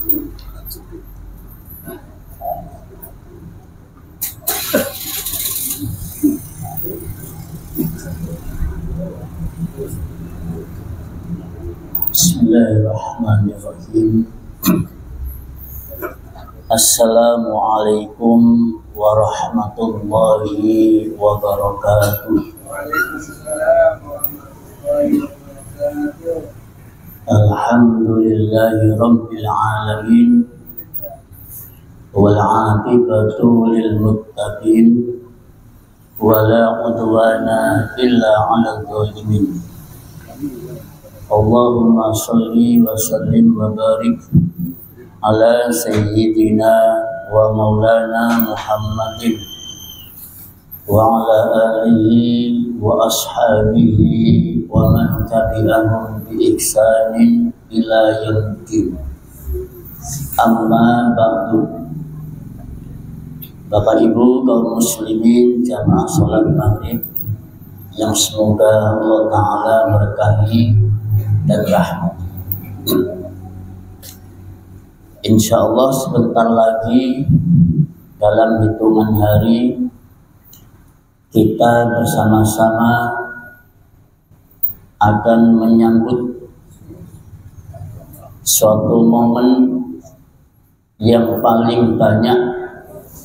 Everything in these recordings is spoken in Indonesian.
Bismillahirrahmanirrahim. Assalamualaikum warahmatullahi wabarakatuh. Alhamdulillahi rabbil alamin, wal 'aqibatu lil muttaqin, wala udwana illa 'alal zalimin. Allahumma sholli wa sallim wa barik ala sayyidina wa maulana Muhammadin wa ala alihi wa ashabihi wa man tabi'ahum bi ihsanin ila yaumil. Amma ba'du. Bapak Ibu kaum muslimin jamaah salat maghrib yang semoga Allah Ta'ala berkahi dan rahmat. Insya Allah sebentar lagi dalam hitungan hari kita bersama-sama akan menyambut suatu momen yang paling banyak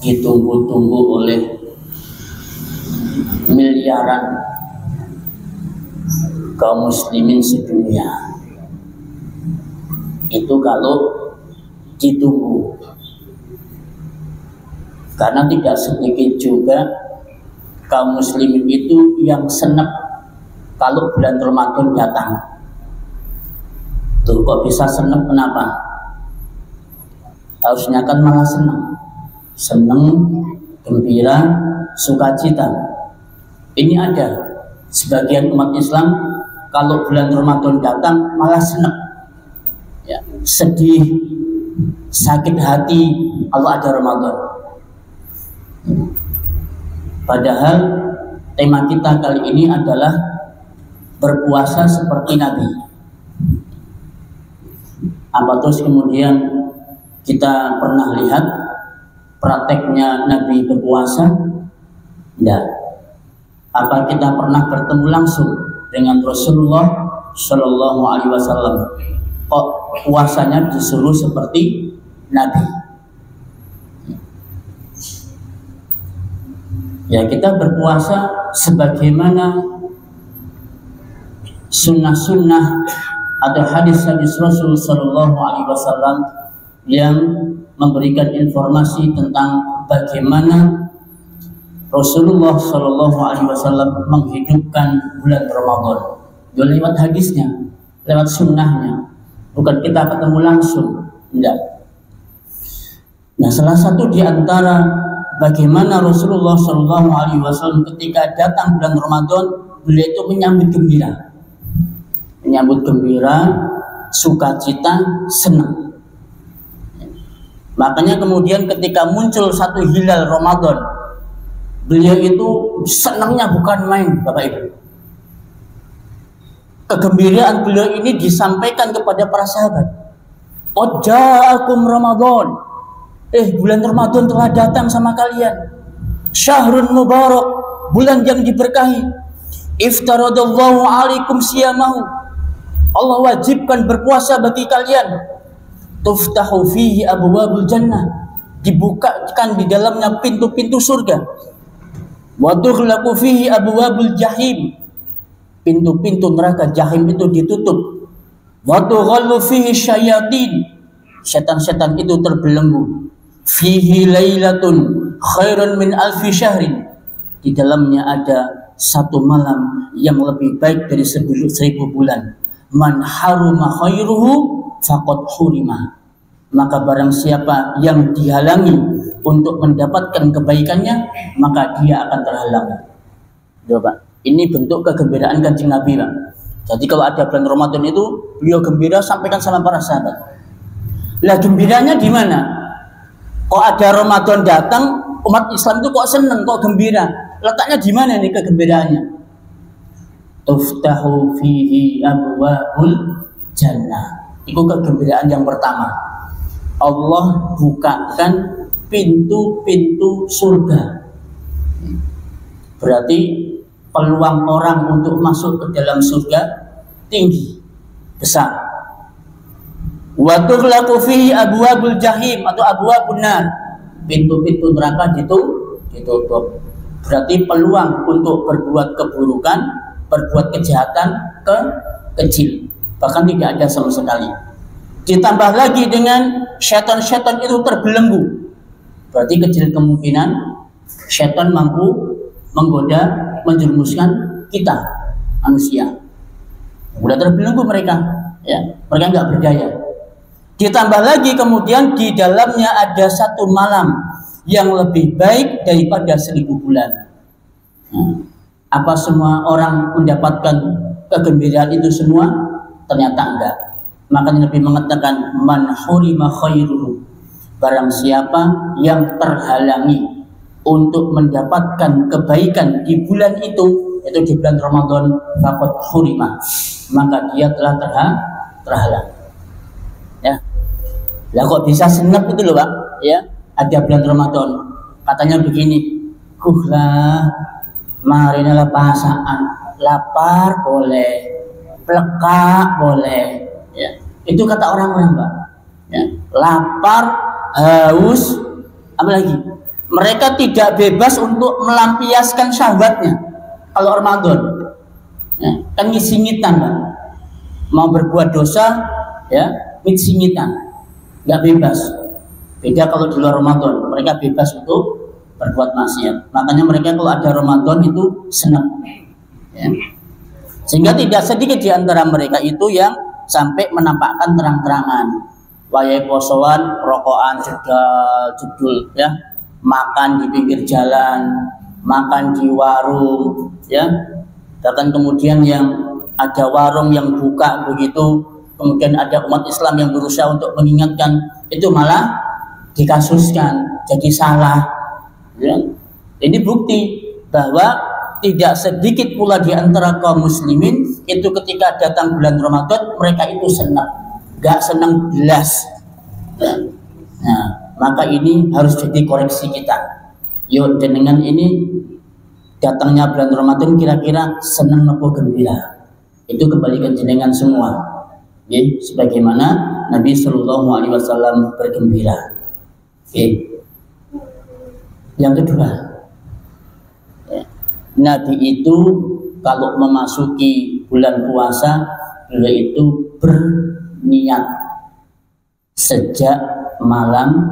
ditunggu-tunggu oleh miliaran kaum muslimin sedunia. Itu kalau ditunggu, karena tidak sedikit juga kaum muslimin itu yang senep kalau bulan Ramadan datang. Tuh kok bisa senep, kenapa? Harusnya kan malah seneng, gembira, sukacita. Ini ada sebagian umat Islam kalau bulan Ramadan datang malah seneng, ya, sedih, sakit hati kalau ada Ramadan. Padahal tema kita kali ini adalah berpuasa seperti Nabi. Apa terus kemudian kita pernah lihat prakteknya Nabi berpuasa? Tidak. Apa kita pernah bertemu langsung dengan Rasulullah Shallallahu Alaihi Wasallam? Kok puasanya disuruh seperti Nabi? Ya, kita berpuasa sebagaimana sunnah-sunnah atau hadis-hadis Rasul Shallallahu Alaihi Wasallam yang memberikan informasi tentang bagaimana Rasulullah Shallallahu Alaihi Wasallam menghidupkan bulan Ramadan. Lewat hadisnya, lewat sunnahnya, bukan kita ketemu langsung, tidak. Nah, salah satu di antara bagaimana Rasulullah Shallallahu Alaihi Wasallam ketika datang bulan Ramadan, beliau itu menyambut gembira, sukacita, senang. Makanya kemudian ketika muncul satu hilal Ramadan, beliau itu senangnya bukan main, Bapak Ibu. Kegembiraan beliau ini disampaikan kepada para sahabat. Qad ja'akum Ramadan. Bulan Ramadan telah datang sama kalian. Syahrun mubarak, bulan yang diberkahi. Iftaradallahu alaikum siyamahu. Allah wajibkan berpuasa bagi kalian. Tuftahu fihi abwabul jannah. Dibukakan di dalamnya pintu-pintu surga. Wa tughlaqu fihi abwabul jahim. Pintu-pintu neraka jahim itu ditutup. Wa tughallu fihi syayatin. Setan-setan itu terbelenggu. Fihi lailatun khairun min alfi syahrin. Di dalamnya ada satu malam yang lebih baik dari 1000 bulan. Man haruma khairuhu faqad hurima. Maka barang siapa yang dihalangi untuk mendapatkan kebaikannya, maka dia akan terhalangi. Coba, ini bentuk kegembiraan Kanjeng Nabi, Pak. Jadi kalau ada bulan Ramadan itu, beliau gembira sampaikan sama para sahabat. Lah gembiranya di mana? Kok ada Ramadan datang, umat Islam itu kok seneng, kok gembira? Letaknya di mana nih kegembiraannya? Tuftahu fihi abwabul jannah. Itu kegembiraan yang pertama. Allah bukakan pintu-pintu surga. Berarti peluang orang untuk masuk ke dalam surga tinggi, besar. Wa tughlaqu fihi abwabul jahim atau abwabun nar. Pintu-pintu neraka ditutup. Berarti peluang untuk berbuat keburukan, berbuat kejahatan kecil, bahkan tidak ada sama sekali. Ditambah lagi dengan syaitan-syaitan itu terbelenggu. Berarti kecil kemungkinan syaitan mampu menggoda, menjerumuskan kita manusia. Sudah terbelenggu mereka, ya, mereka nggak berdaya. Ditambah lagi kemudian di dalamnya ada satu malam yang lebih baik daripada 1000 bulan. Apa semua orang mendapatkan kegembiraan itu semua? Ternyata enggak. Makanya Nabi mengatakan man hurima khairuhu, barang siapa yang terhalangi untuk mendapatkan kebaikan di bulan itu, yaitu di bulan Ramadan, faqad hurima, maka dia telah terhalang. Ya. Lah kok bisa senep itu loh, Pak? Ya, ada bulan Ramadan. Katanya begini, lah, marinalah pasaan, lapar boleh, plekak boleh, ya. Itu kata orang-orang, Pak. Ya. Lapar, haus, apalagi mereka tidak bebas untuk melampiaskan syahwatnya. Kalau Ramadan, ya, kan ngisingitan, Pak. Mau berbuat dosa, ya, ngisingitan, nggak bebas. Beda kalau di luar Ramadan, mereka bebas untuk berbuat maksiat. Makanya mereka kalau ada Ramadan itu senang, ya. Sehingga tidak sedikit di antara mereka itu yang sampai menampakkan terang-terangan, wayai posoan, rokokan, jedul, ya, makan di pinggir jalan, makan di warung, ya. Bahkan kemudian yang ada warung yang buka begitu, kemudian ada umat Islam yang berusaha untuk mengingatkan, itu malah dikasuskan, jadi salah. Ya. Ini bukti bahwa tidak sedikit pula di antara kaum muslimin itu ketika datang bulan Ramadan mereka itu senang, gak senang belas. Nah, maka ini harus jadi koreksi kita. Yuk, dengan ini datangnya bulan Ramadan kira-kira senang nopo gembira. Itu kembalikan jenengan semua. Ya, sebagaimana Nabi Shallallahu Alaihi Wasallam bergembira. Ya. Yang kedua, ya, Nabi itu kalau memasuki bulan puasa, beliau itu berniat sejak malam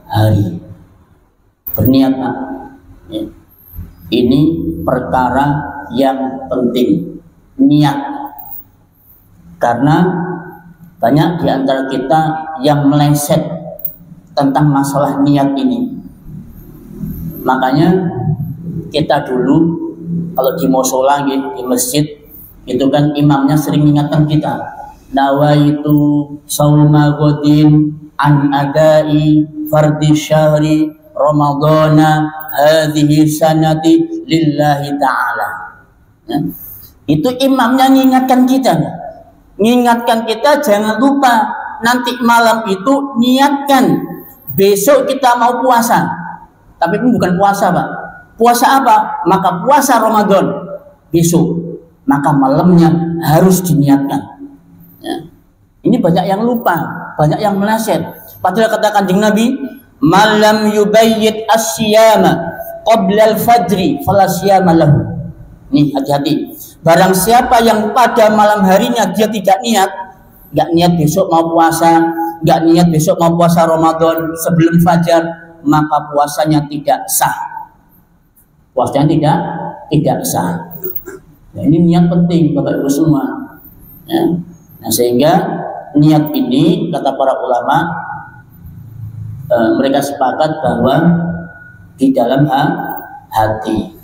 hari. Berniat, Pak. Ya. Ini perkara yang penting, niat. Karena banyak di antara kita yang meleset tentang masalah niat ini. Makanya kita dulu kalau di musola di masjid itu kan imamnya sering mengingatkan kita, nawaitu shauma ghadin an adai fardhi syahri ramadhana hadhihi sanati lillahi ta'ala. Ya. Itu imamnya mengingatkan kita. Mengingatkan kita jangan lupa nanti malam itu niatkan besok kita mau puasa. Tapi pun bukan puasa, Pak. Puasa apa? Maka puasa Ramadan besok. Maka malamnya harus diniatkan. Ya. Ini banyak yang lupa, banyak yang meleset. Padahal kata Kanjeng Nabi, "Malam yubayyit as-siyama qabla al-fajri fala siyama lahu." Nih, hati-hati. Barang siapa yang pada malam harinya dia tidak niat, nggak niat besok mau puasa, nggak niat besok mau puasa Ramadan sebelum fajar, maka puasanya tidak sah. Puasanya tidak sah. Nah, ini niat penting Bapak Ibu semua. Ya. Nah, sehingga niat ini kata para ulama mereka sepakat bahwa di dalam hati.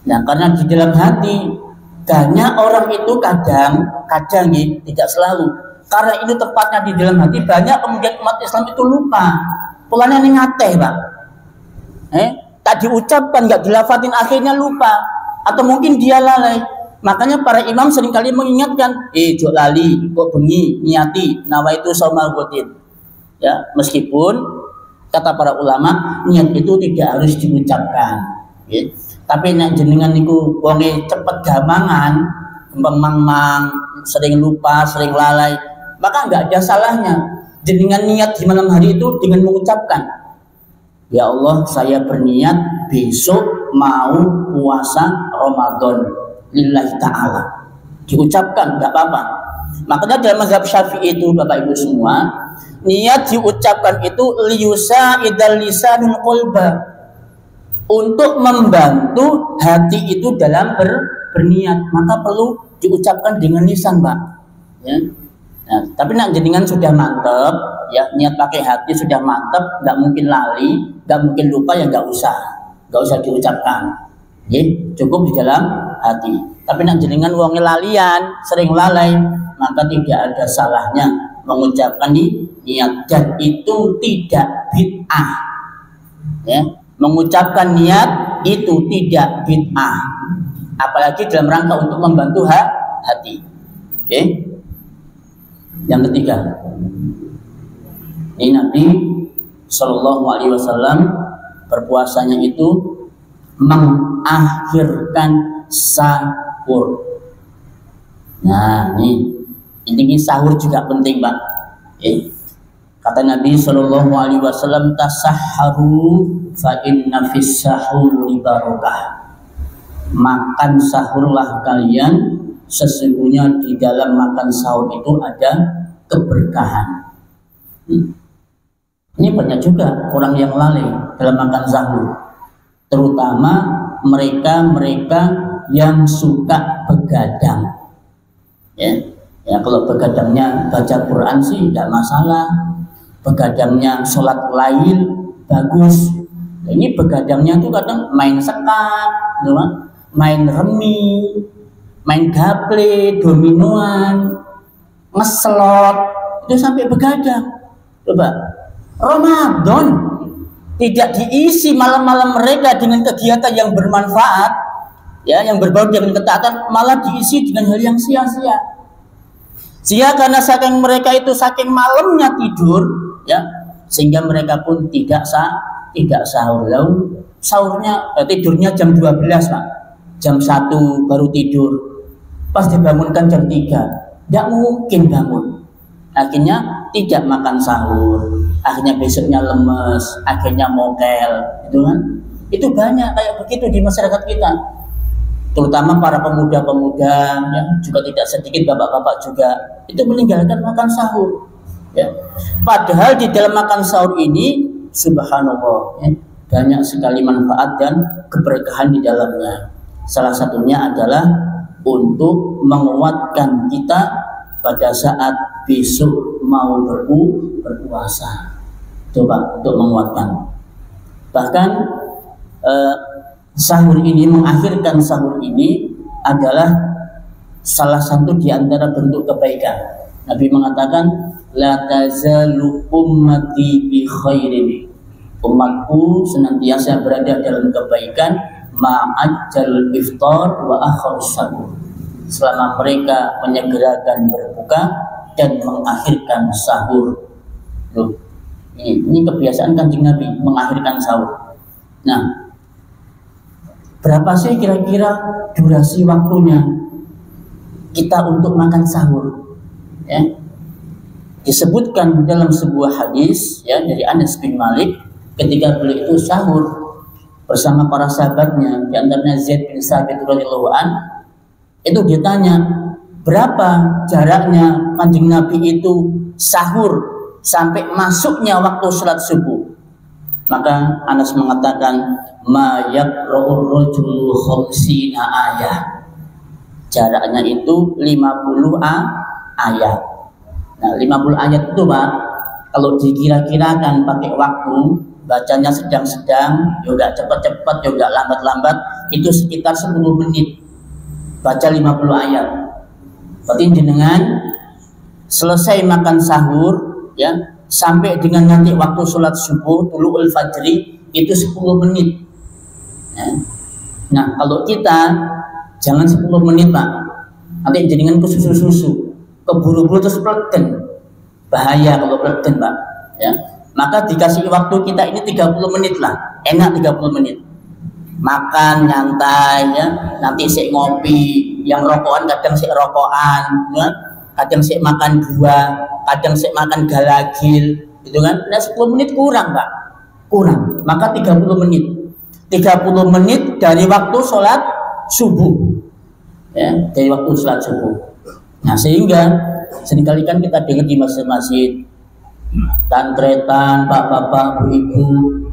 Nah, karena di dalam hati banyak orang itu kadang tidak selalu. Karena itu tepatnya di dalam hati, banyak kemudian umat Islam itu lupa. Pulangnya ini ngateh, Pak. Tak diucapkan, nggak dilafatin, akhirnya lupa. Atau mungkin dia lalai. Makanya para imam seringkali mengingatkan, jok lali, kok bengi, niati, nawaitu shauma ghadin. Ya, meskipun kata para ulama niat itu tidak harus diucapkan. Ya. Tapi nek jenengan niku wonge cepet gamangan, mang-mang, sering lupa, sering lalai, maka nggak ada salahnya jenengan niat di malam hari itu dengan mengucapkan, ya Allah, saya berniat besok mau puasa Ramadan lillahi ta'ala. Diucapkan nggak apa-apa. Makanya dalam mazhab Syafi'i itu Bapak Ibu semua, niat diucapkan itu liyusa idal lisanul qalba, untuk membantu hati itu dalam berniat, maka perlu diucapkan dengan lisan, Pak. Ya. Nah, tapi nak jenengan sudah mantep, ya niat pakai hati sudah mantep, nggak mungkin lali, nggak mungkin lupa, ya nggak usah diucapkan. Ya, cukup di dalam hati. Tapi nak jenengan wonge lalian, sering lalai, maka tidak ada salahnya mengucapkan di niat, dan itu tidak bid'ah. Ya, mengucapkan niat itu tidak bid'ah, apalagi dalam rangka untuk membantu hati. Oke. Yang ketiga, ini Nabi Shallallahu Alaihi Wasallam berpuasanya itu mengakhirkan sahur. Nah, ini sahur juga penting, Pak. Kata Nabi Shallallahu Alaihi Wasallam, tasahharu fa inna fis sahuri barakah. Makan sahurlah kalian, sesungguhnya di dalam makan sahur itu ada keberkahan. Ini banyak juga orang yang lalai dalam makan sahur, terutama mereka yang suka begadang. Ya, kalau begadangnya baca Quran sih tidak masalah, begadangnya sholat lail bagus. Ini begadangnya tuh kadang main sekat, main remi, main gaple, dominoan, ngeslot, itu sampai begadang. Coba, Ramadan tidak diisi malam-malam mereka dengan kegiatan yang bermanfaat, ya, yang berbau dengan ketaatan, malah diisi dengan hal yang sia-sia. Karena saking mereka itu saking malamnya tidur, ya, sehingga mereka pun tidak sahur. Lalu sahurnya tidurnya jam 12, Pak. Jam 1 baru tidur. Pas dibangunkan jam 3, tidak mungkin bangun. Akhirnya tidak makan sahur. Akhirnya besoknya lemes, akhirnya mokel, gitu kan? Itu banyak kayak begitu di masyarakat kita. Terutama para pemuda-pemuda, ya, juga tidak sedikit bapak-bapak juga, itu meninggalkan makan sahur. Ya. Padahal di dalam makan sahur ini, subhanallah, ya, banyak sekali manfaat dan keberkahan di dalamnya. Salah satunya adalah untuk menguatkan kita pada saat besok mau berpuasa. Coba untuk menguatkan. Bahkan sahur ini, mengakhirkan sahur ini adalah salah satu di antara bentuk kebaikan. Nabi mengatakan, la tazalu ummati bi khairin. Umatku senantiasa berada dalam kebaikan, ma'ajjal iftar wa akhir sahur. Selama mereka menyegerakan berbuka dan mengakhirkan sahur. Loh, ini kebiasaan Kanjeng Nabi, mengakhirkan sahur. Nah, berapa sih kira-kira durasi waktunya kita untuk makan sahur? Ya. Disebutkan dalam sebuah hadis, ya, dari Anas bin Malik, ketika beliau itu sahur bersama para sahabatnya, di antaranya Zaid bin Sabit radhiyallahu an, itu ditanya berapa jaraknya Kanjeng Nabi itu sahur sampai masuknya waktu sholat subuh. Maka Anas mengatakan, ma yaqra'ur rajulu khamsina ayat. Jaraknya itu 50 ayat. Nah, 50 ayat itu, Pak, kalau dikira-kirakan pakai waktu, bacanya sedang-sedang, ya enggak cepat-cepat, ya enggak lambat-lambat, itu sekitar 10 menit. Baca 50 ayat. Berarti jenengan selesai makan sahur, ya, sampai dengan nanti waktu sholat subuh, tulu'ul fajri, itu 10 menit. Ya. Nah, kalau kita jangan 10 menit, Pak. Nanti jenengan ke susu-susu, keburu-buru terus plegen. Bahaya kalau plegen, Pak. ya. Maka dikasih waktu kita ini 30 menit lah, enak 30 menit. Makan nyantai ya, nanti sik ngopi, yang rokokan kadang sik rokokan, ya. Kadang sik makan buah, kadang sik makan galagil, gitu kan. Nah 10 menit kurang Pak, kurang. Maka 30 menit, 30 menit dari waktu sholat subuh, ya, dari waktu sholat subuh. Nah sehingga seringkali kan kita dengar di masjid-masjid, tantretan, pak bapak, bu ibu,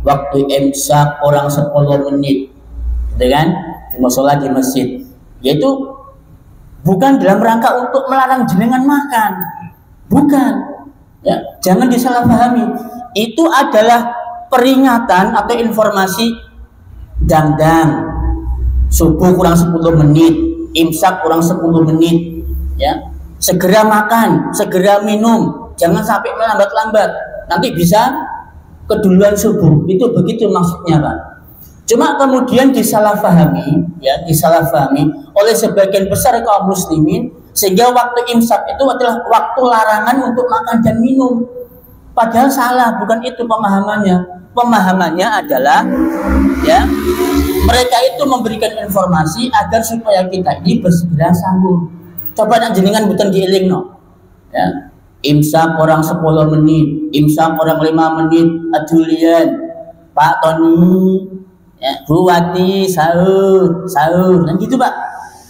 waktu imsak orang 10 menit, gitu kan, mau sholat di masjid. Yaitu bukan dalam rangka untuk melarang jenengan makan, bukan. Ya, jangan disalahpahami. Itu adalah peringatan atau informasi dangdang. Subuh kurang 10 menit, imsak kurang 10 menit, ya. Segera makan, segera minum, jangan sampai melambat-lambat. Nanti bisa keduluan subuh. Itu begitu maksudnya, Pak. Cuma kemudian disalahpahami, ya, disalahpahami oleh sebagian besar kaum muslimin sehingga waktu imsak itu adalah waktu larangan untuk makan dan minum. Padahal salah, bukan itu pemahamannya. Pemahamannya adalah, ya, mereka itu memberikan informasi agar supaya kita ini bersegera sahur. Coba nak jenengan bukan dieling no, ya. Imsak orang 10 menit, imsak orang 5 menit, ajulian, Pak Tony, ya, Bu Wati, sahur, dan gitu Pak,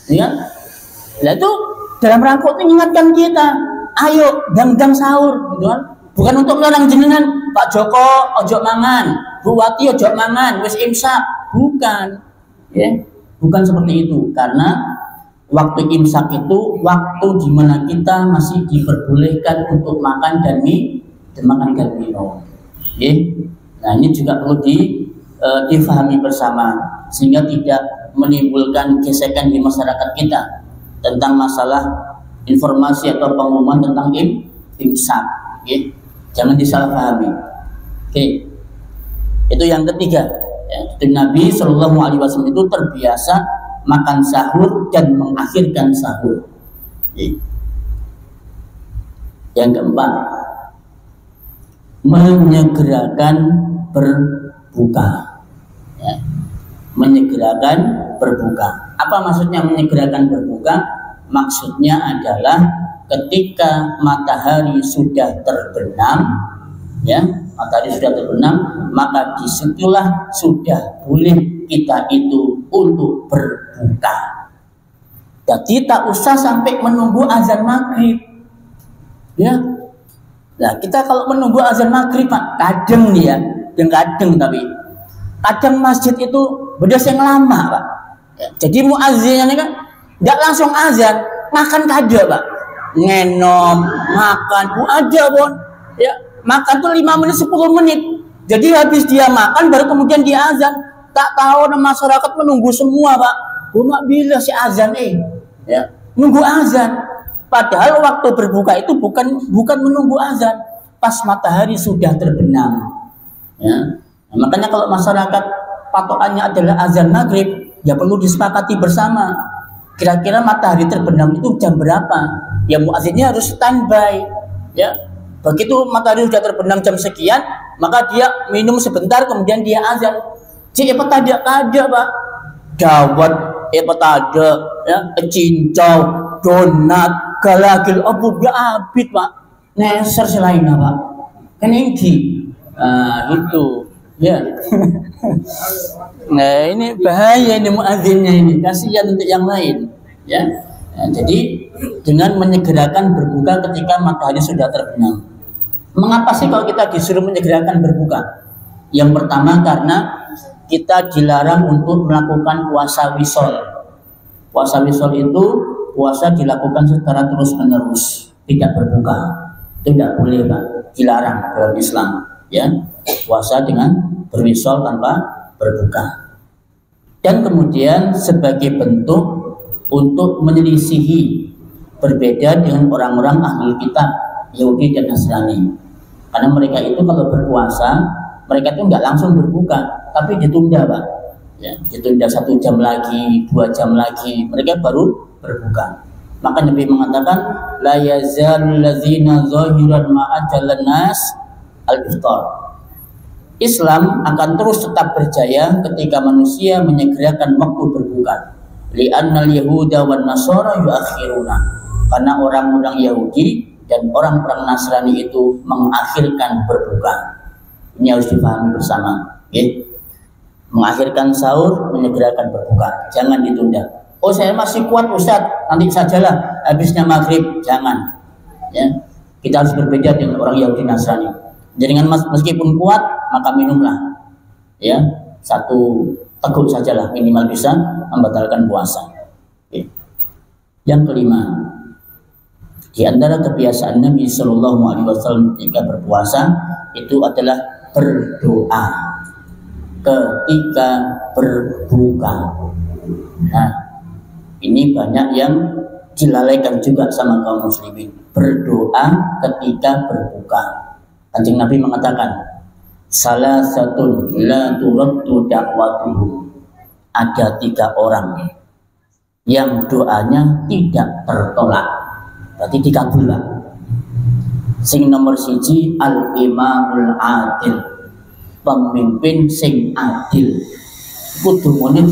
ya. Nah itu dalam rangka itu mengingatkan kita, ayo dang sahur, gitu kan. Bukan untuk melarang jenengan, Pak Joko ojo mangan, Bu Wati ojo mangan, wis imsak, bukan, ya, bukan seperti itu. Karena waktu imsak itu waktu di mana kita masih diperbolehkan untuk makan dan minum, ya. Nah ini juga perlu difahami bersama sehingga tidak menimbulkan gesekan di masyarakat kita tentang masalah informasi atau pengumuman tentang imsak, ya. Jangan disalahpahami. Oke. Itu yang ketiga, ya. Nabi Shallallahu Alaihi Wasallam itu terbiasa makan sahur dan mengakhirkan sahur, ya. Yang keempat, menyegerakan berbuka, ya. Menyegerakan berbuka. Apa maksudnya menyegerakan berbuka? Maksudnya adalah ketika matahari sudah terbenam, ya, matahari sudah terbenam, maka disitulah sudah boleh kita itu untuk berbuka. Jadi tak usah sampai menunggu azan maghrib, ya. Nah kita kalau menunggu azan maghrib Pak, kadang nih ya, yang kadang tapi kadang masjid itu beda yang lama Pak, ya. Jadi muazzinnya kan nggak langsung azan, makan kada Pak, ngenom, makan, ada Bon, ya, makan tuh 5 menit 10 menit. Jadi habis dia makan baru kemudian dia azan. Tak tahu masyarakat menunggu semua Pak. Cuma bila si azan ya, nunggu azan. Padahal waktu berbuka itu bukan menunggu azan, pas matahari sudah terbenam, ya. Nah, makanya kalau masyarakat patokannya adalah azan maghrib, ya perlu disepakati bersama. Kira-kira matahari terbenam itu jam berapa? Ya muazzinnya harus standby, ya. Begitu matahari sudah terbenam jam sekian, maka dia minum sebentar kemudian dia azan. Cik ada Pak. Dawat ada, ya, cincau, donat, galagil, abu abid Pak. Neser selain Pak. Kan ini. Itu, ya. Nah, ini bahaya ini muazzinnya ini. Kasihan untuk yang lain, ya. Nah, jadi dengan menyegerakan berbuka ketika matahari sudah terbenam. Mengapa sih kalau kita disuruh menyegerakan berbuka? Yang pertama karena kita dilarang untuk melakukan puasa wisol. Puasa wisol itu puasa dilakukan secara terus-menerus, tidak berbuka. Itu tidak boleh Pak, dilarang dalam Islam, ya. Puasa dengan berwisol tanpa berbuka. Dan kemudian sebagai bentuk untuk menyelisihi, berbeda dengan orang-orang ahli kitab Yahudi dan Nasrani. Karena mereka itu kalau berpuasa, mereka itu nggak langsung berbuka, tapi ditunda Pak, ya, ditunda 1 jam lagi, 2 jam lagi, mereka baru berbuka. Maka Nabi mengatakan, la yazalul ladzina zahiran ma'ajalan nas al-iftar. Islam akan terus tetap berjaya ketika manusia menyegerakan waktu berbuka. Li'annal yahuda wan nasara yuakhiruna. Karena orang-orang Yahudi dan orang-orang Nasrani itu mengakhirkan berbuka. Ini harus dipahami bersama, okay? Mengakhirkan sahur, menyegerakan berbuka. Jangan ditunda. Oh, saya masih kuat Ustaz, nanti sajalah habisnya maghrib. Jangan. Ya. Kita harus berbeda dengan orang Yahudi Nasrani. Jadi meskipun kuat, maka minumlah. Ya, 1 teguk sajalah minimal bisa membatalkan puasa. Okay. Yang kelima, di antara kebiasaan Nabi Shallallahu Alaihi Wasallam ketika berpuasa itu adalah berdoa ketika berbuka. Nah, ini banyak yang dilalaikan juga sama kaum muslimin. Berdoa ketika berbuka. Kanjeng Nabi mengatakan, salasatun la turaddu da'watuhum. Ada 3 orang yang doanya tidak tertolak, berarti dikabulkan. Sing nomor 1 al-imamul adil, pemimpin sing adil. Kudungane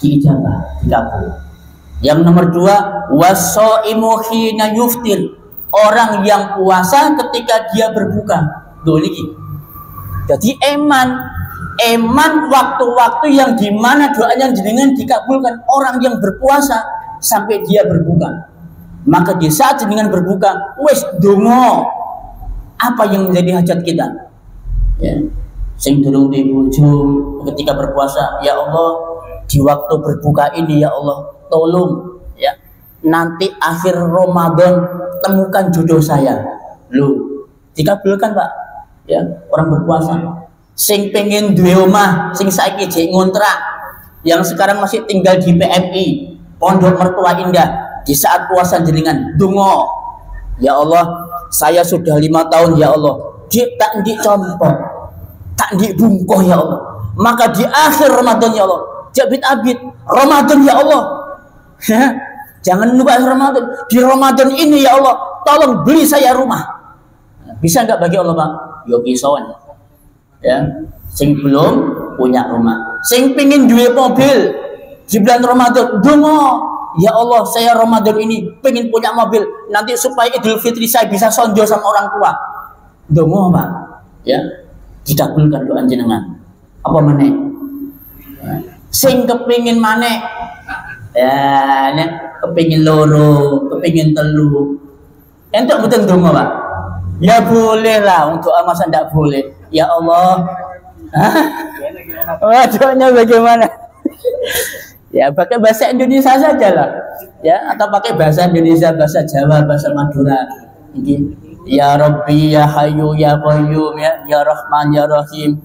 diijabah, dikabul. Yang nomor 2 wasaimu hina yuftir, orang yang puasa ketika dia berbuka. Doliki. Jadi eman waktu-waktu yang dimana doanya jenengan dikabulkan orang yang berpuasa sampai dia berbuka. Maka di saat jenengan berbuka, wes dongo apa yang menjadi hajat kita. Ya. Sing durung di bojo ketika berpuasa, ya Allah, di waktu berbuka ini ya Allah, tolong ya, nanti akhir Ramadan temukan jodoh saya. Loh, dikabulkan Pak. Ya, orang berpuasa. Sing pengen duwe omah, sing saiki jek ngontrak, yang sekarang masih tinggal di PMI, Pondok Mertua Indah, di saat puasa jenengan dongo, ya Allah, saya sudah 5 tahun ya Allah, tak ndik compok, tak ndik bungkoh ya Allah. Maka di akhir Ramadan ya Allah, jabit abid Ramadan ya Allah. Jangan lupa Ramadan. Di Ramadan ini ya Allah, tolong beli saya rumah. Bisa nggak bagi Allah Pak? Yogi Sawan. Ya, sing belum punya rumah, sing pingin duwe mobil di bulan Ramadan, dongo, ya Allah, saya Ramadan ini pengen punya mobil, nanti supaya Idul Fitri saya bisa sonjo sama orang tua. Dongo Pak. Ya, dikabulkan doa jenengan. Apa meneh? Sing kepingin maneh, ya, nek kepingin loro, kepingin telu, entuk mboten dongo Pak? Ya boleh lah, untuk masa tidak boleh. Ya Allah, doanya bagaimana? Ya pakai bahasa Indonesia saja lah, ya, atau pakai bahasa Indonesia, bahasa Jawa, bahasa Madura. Ya Rabbi, ya Hayyu, ya Qayyum, ya Rahman, ya Rahim.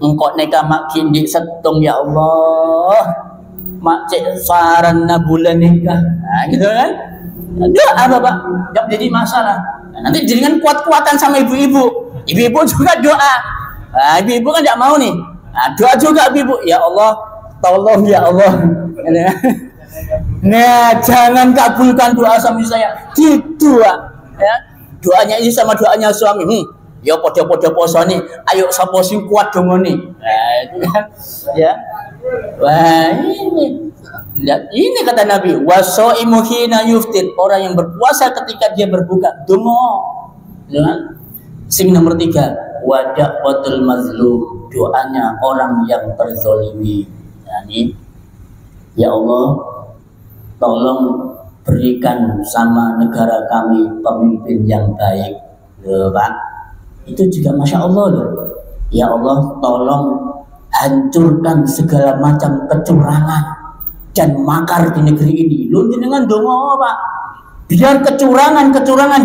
Engkau neka makin di setung ya Allah, mak cek saran bulan nikah, nah, gitu kan? Doa Bapak, nggak jadi masalah. Nah, nanti jenengan kuat-kuatan sama ibu-ibu. Ibu-ibu juga doa. Nah, ibu-ibu kan tidak mau nih. Nah, doa juga ibu-ibu. Ya Allah, tolong ya Allah. Nah, jangan kabulkan doa suami saya. Gitu ya. Doanya ini sama doanya suami. Ya podo-podo poso nih. Ayo sapa sing kuat dongone. Nah, itu kan. Ya. Wah, ini kata Nabi, wasaimu hina yuftir, orang yang berpuasa ketika dia berbuka, dongo. Ya. Sing nomor 3, wada'watul mazlum, doanya orang yang terzalimi. Yani, ya Allah, tolong berikan sama negara kami pemimpin yang baik. Loh, Pak, itu juga Masya Allah loh. Ya Allah, tolong hancurkan segala macam kecurangan dan makar di negeri ini. Lu jenengan dongo Pak, biar kecurangan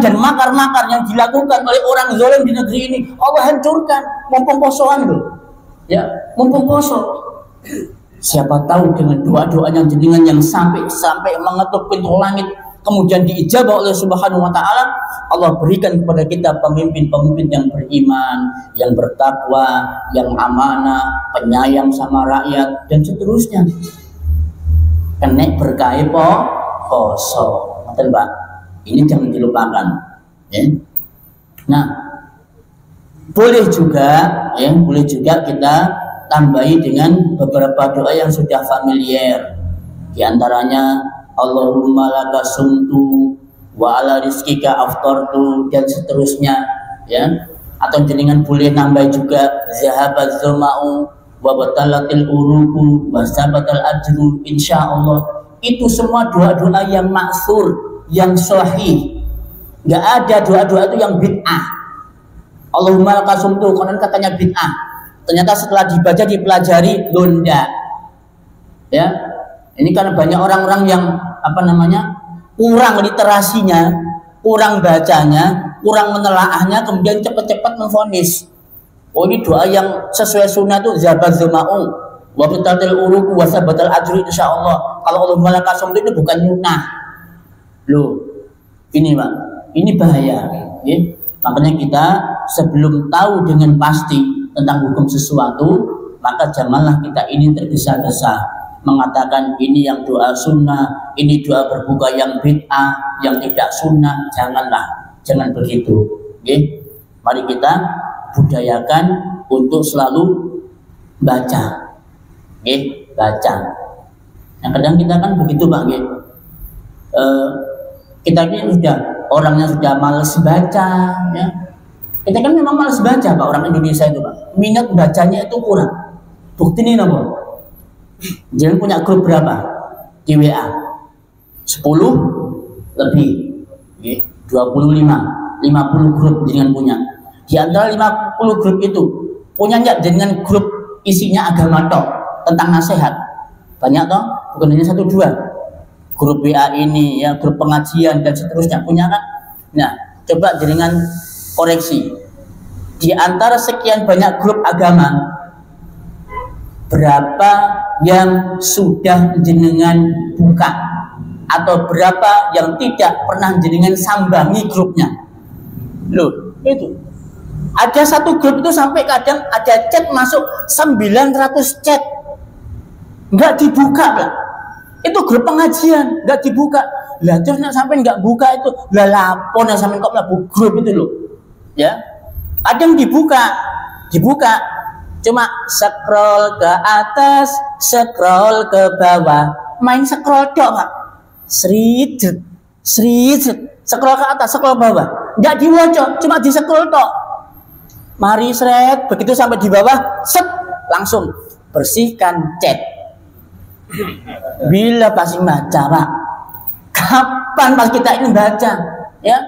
dan makar-makar yang dilakukan oleh orang zalim di negeri ini Allah hancurkan. Mumpung posoan loh, ya, mumpung poso. Siapa tahu dengan doa-doanya jenengan yang sampai mengetuk pintu langit, kemudian diijabah oleh Subhanahu wa Ta'ala, Allah berikan kepada kita pemimpin-pemimpin yang beriman, yang bertakwa, yang amanah, penyayang sama rakyat, dan seterusnya. Kena berkah poso, betul Pak? Ini jangan dilupakan. Ya? Nah, Boleh juga kita tambahi dengan beberapa doa yang sudah familiar. Di antaranya Allahumma laka sumtu wa ala rizkika aftartu dan seterusnya, ya. Atau jenengan boleh nambah juga zahabat zama'u wa batalatil uruku wa sabatal ajru insyaallah. Itu semua doa-doa yang maksur, yang sahih. Enggak ada doa-doa itu yang bid'ah. Allahumma laka sumtu konon katanya bid'ah. Ternyata setelah dibaca dipelajari londa. Ya. Ini karena banyak orang-orang yang kurang literasinya, kurang bacanya, kurang menelaahnya, kemudian cepat-cepat memvonis. Oh, ini doa yang sesuai sunnah itu zabat zama'u wa bitatil uruku wa sabatal ajri insyaallah. Kalau Allahumma laka sumtu itu bukan nyunah. Loh, ini Pak, ini bahaya. Ya. Makanya kita sebelum tahu dengan pasti tentang hukum sesuatu, maka janganlah kita ini tergesa-gesa mengatakan ini yang doa sunnah, ini doa berbuka yang bid'ah, yang tidak sunnah. Jangan begitu. Okay? Mari kita budayakan untuk selalu baca. Okay? Baca. Yang kadang kita kan begitu Pak. Okay? Kita ini orangnya sudah malas baca. Ya. Kita kan memang malas baca Pak, orang Indonesia itu Pak. Minat bacanya itu kurang. Bukti ini apa? Jangan punya grup berapa di WA? 10 lebih, 25, 50 grup jangan punya. Di antara 50 grup itu punya nggak dengan grup isinya agama tok tentang nasihat? Banyak toh, bukan hanya 1-2. Grup WA ini ya, grup pengajian dan seterusnya punya kan? Nah, coba jenengan koreksi. Di antara sekian banyak grup agama, berapa yang sudah jenengan buka atau berapa yang tidak pernah jenengan sambangi grupnya? Loh, itu ada satu grup itu sampai kadang ada chat masuk 900 chat nggak dibuka lah. Itu grup pengajian nggak dibuka lah, terus sampai nggak buka itu lah lapor sampai kok mlebu grup itu loh, ya. Kadang dibuka cuma scroll ke atas, scroll ke bawah, main scroll dok Pak. Srit, scroll ke atas, scroll ke bawah, nggak diwaca, cuma di scroll dok. Mari seret, begitu sampai di bawah, set, langsung bersihkan chat. Bila pasti baca Pak? Kapan pas kita ini baca? Ya,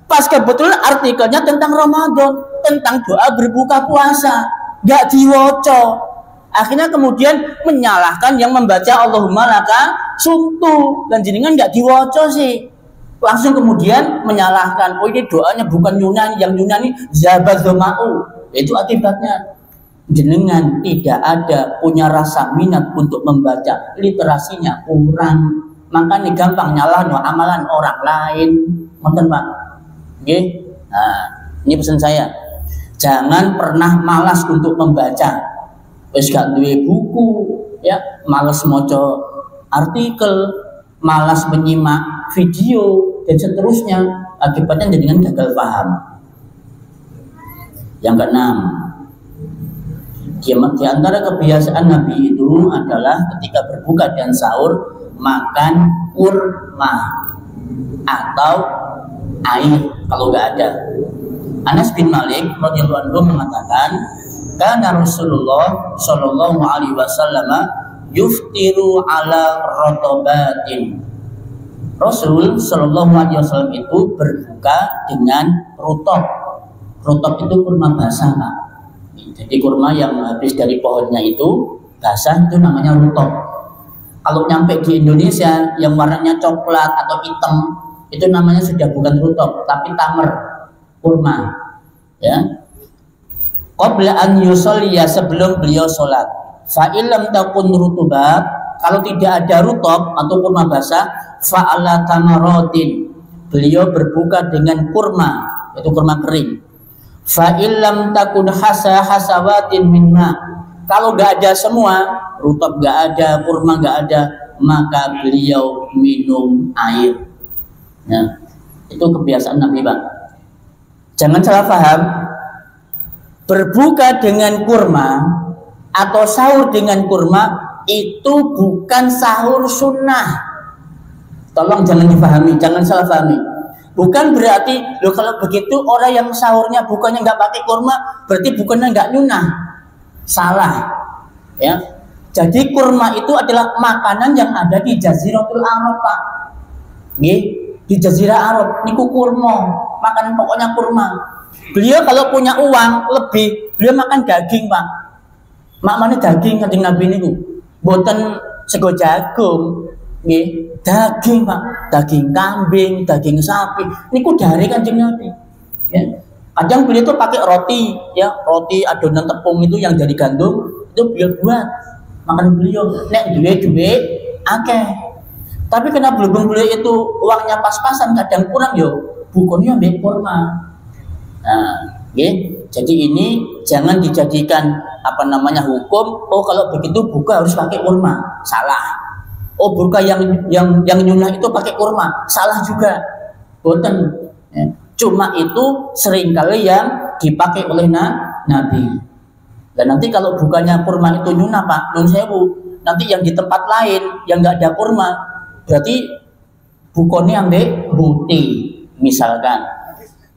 pas kebetulan artikelnya tentang Ramadan, tentang doa berbuka puasa. Gak diwoco, akhirnya kemudian menyalahkan yang membaca Allahumma laka sumtu dan jenengan gak diwoco sih, langsung kemudian menyalahkan, oh ini doanya bukan Yunani, yang Yunani zabat zama'u. Itu akibatnya jenengan tidak ada punya rasa minat untuk membaca, literasinya kurang, makanya gampang nyalahno amalan orang lain. Nonton Pak, oke? Nah, ini pesan saya. Jangan pernah malas untuk membaca. Wis gak duwe buku, ya, malas maca artikel, malas menyimak video dan seterusnya. Akibatnya dengan gagal paham. Yang keenam, di antara kebiasaan Nabi itu adalah ketika berbuka dan sahur makan kurma atau air kalau nggak ada. Anas bin Malik radhiyallahu anhu mengatakan, "Kana Rasulullah sallallahu alaihi wasallam yuftiru ala rotobatin." Rasul sallallahu alaihi wasallam itu berbuka dengan rutop. Rutop itu kurma basah, Pak. Jadi kurma yang habis dari pohonnya itu basah, itu namanya rutop. Kalau nyampe di Indonesia yang warnanya coklat atau hitam, itu namanya sudah bukan rutop tapi tamer. Kurma, ya. Qabla an yusolliya, sebelum beliau sholat. Fa illam takun rutubat, kalau tidak ada rutop atau kurma basah, fa ala tamarotin, beliau berbuka dengan kurma, itu kurma kering. Fa illam takun hasawatin minna, kalau nggak ada semua, rutop nggak ada, kurma nggak ada, maka beliau minum air. Nah, itu kebiasaan Nabi, Pak. Jangan salah paham. berbuka dengan kurma atau sahur dengan kurma itu bukan sahur sunnah. Tolong jangan dipahami, jangan salah pahami. Bukan berarti loh kalau begitu orang yang sahurnya bukannya nggak pakai kurma berarti bukannya nggak nyunah. Salah, ya. Jadi kurma itu adalah makanan yang ada di Jaziratul Arab, Pak. Di Jazirah Arab, niku kurma, makan pokoknya kurma. Beliau kalau punya uang lebih, beliau makan daging, Pak. Makmane daging kanjeng Nabi niku. Boten sego jagung, nggih. Daging, Pak. Daging kambing, daging sapi. Niku dari kanjeng Nabi. Ya. Kadang beliau itu pakai roti, ya, roti adonan tepung itu yang dari gandum, itu beliau buat makan beliau. Nek duwe akeh. Tapi karena belum beliau itu uangnya pas-pasan, kadang kurang yo, bukannya ambek kurma. Nah, okay. Jadi ini jangan dijadikan hukum. Oh kalau begitu buka harus pakai kurma, salah. Oh buka yang nyunah itu pakai kurma, salah juga. Boten. Ya. Cuma itu seringkali yang dipakai oleh Nabi. Dan nanti kalau bukannya kurma itu nyunah, Pak, nun sewu, nanti yang di tempat lain yang nggak ada kurma berarti bukannya ambek buti, misalkan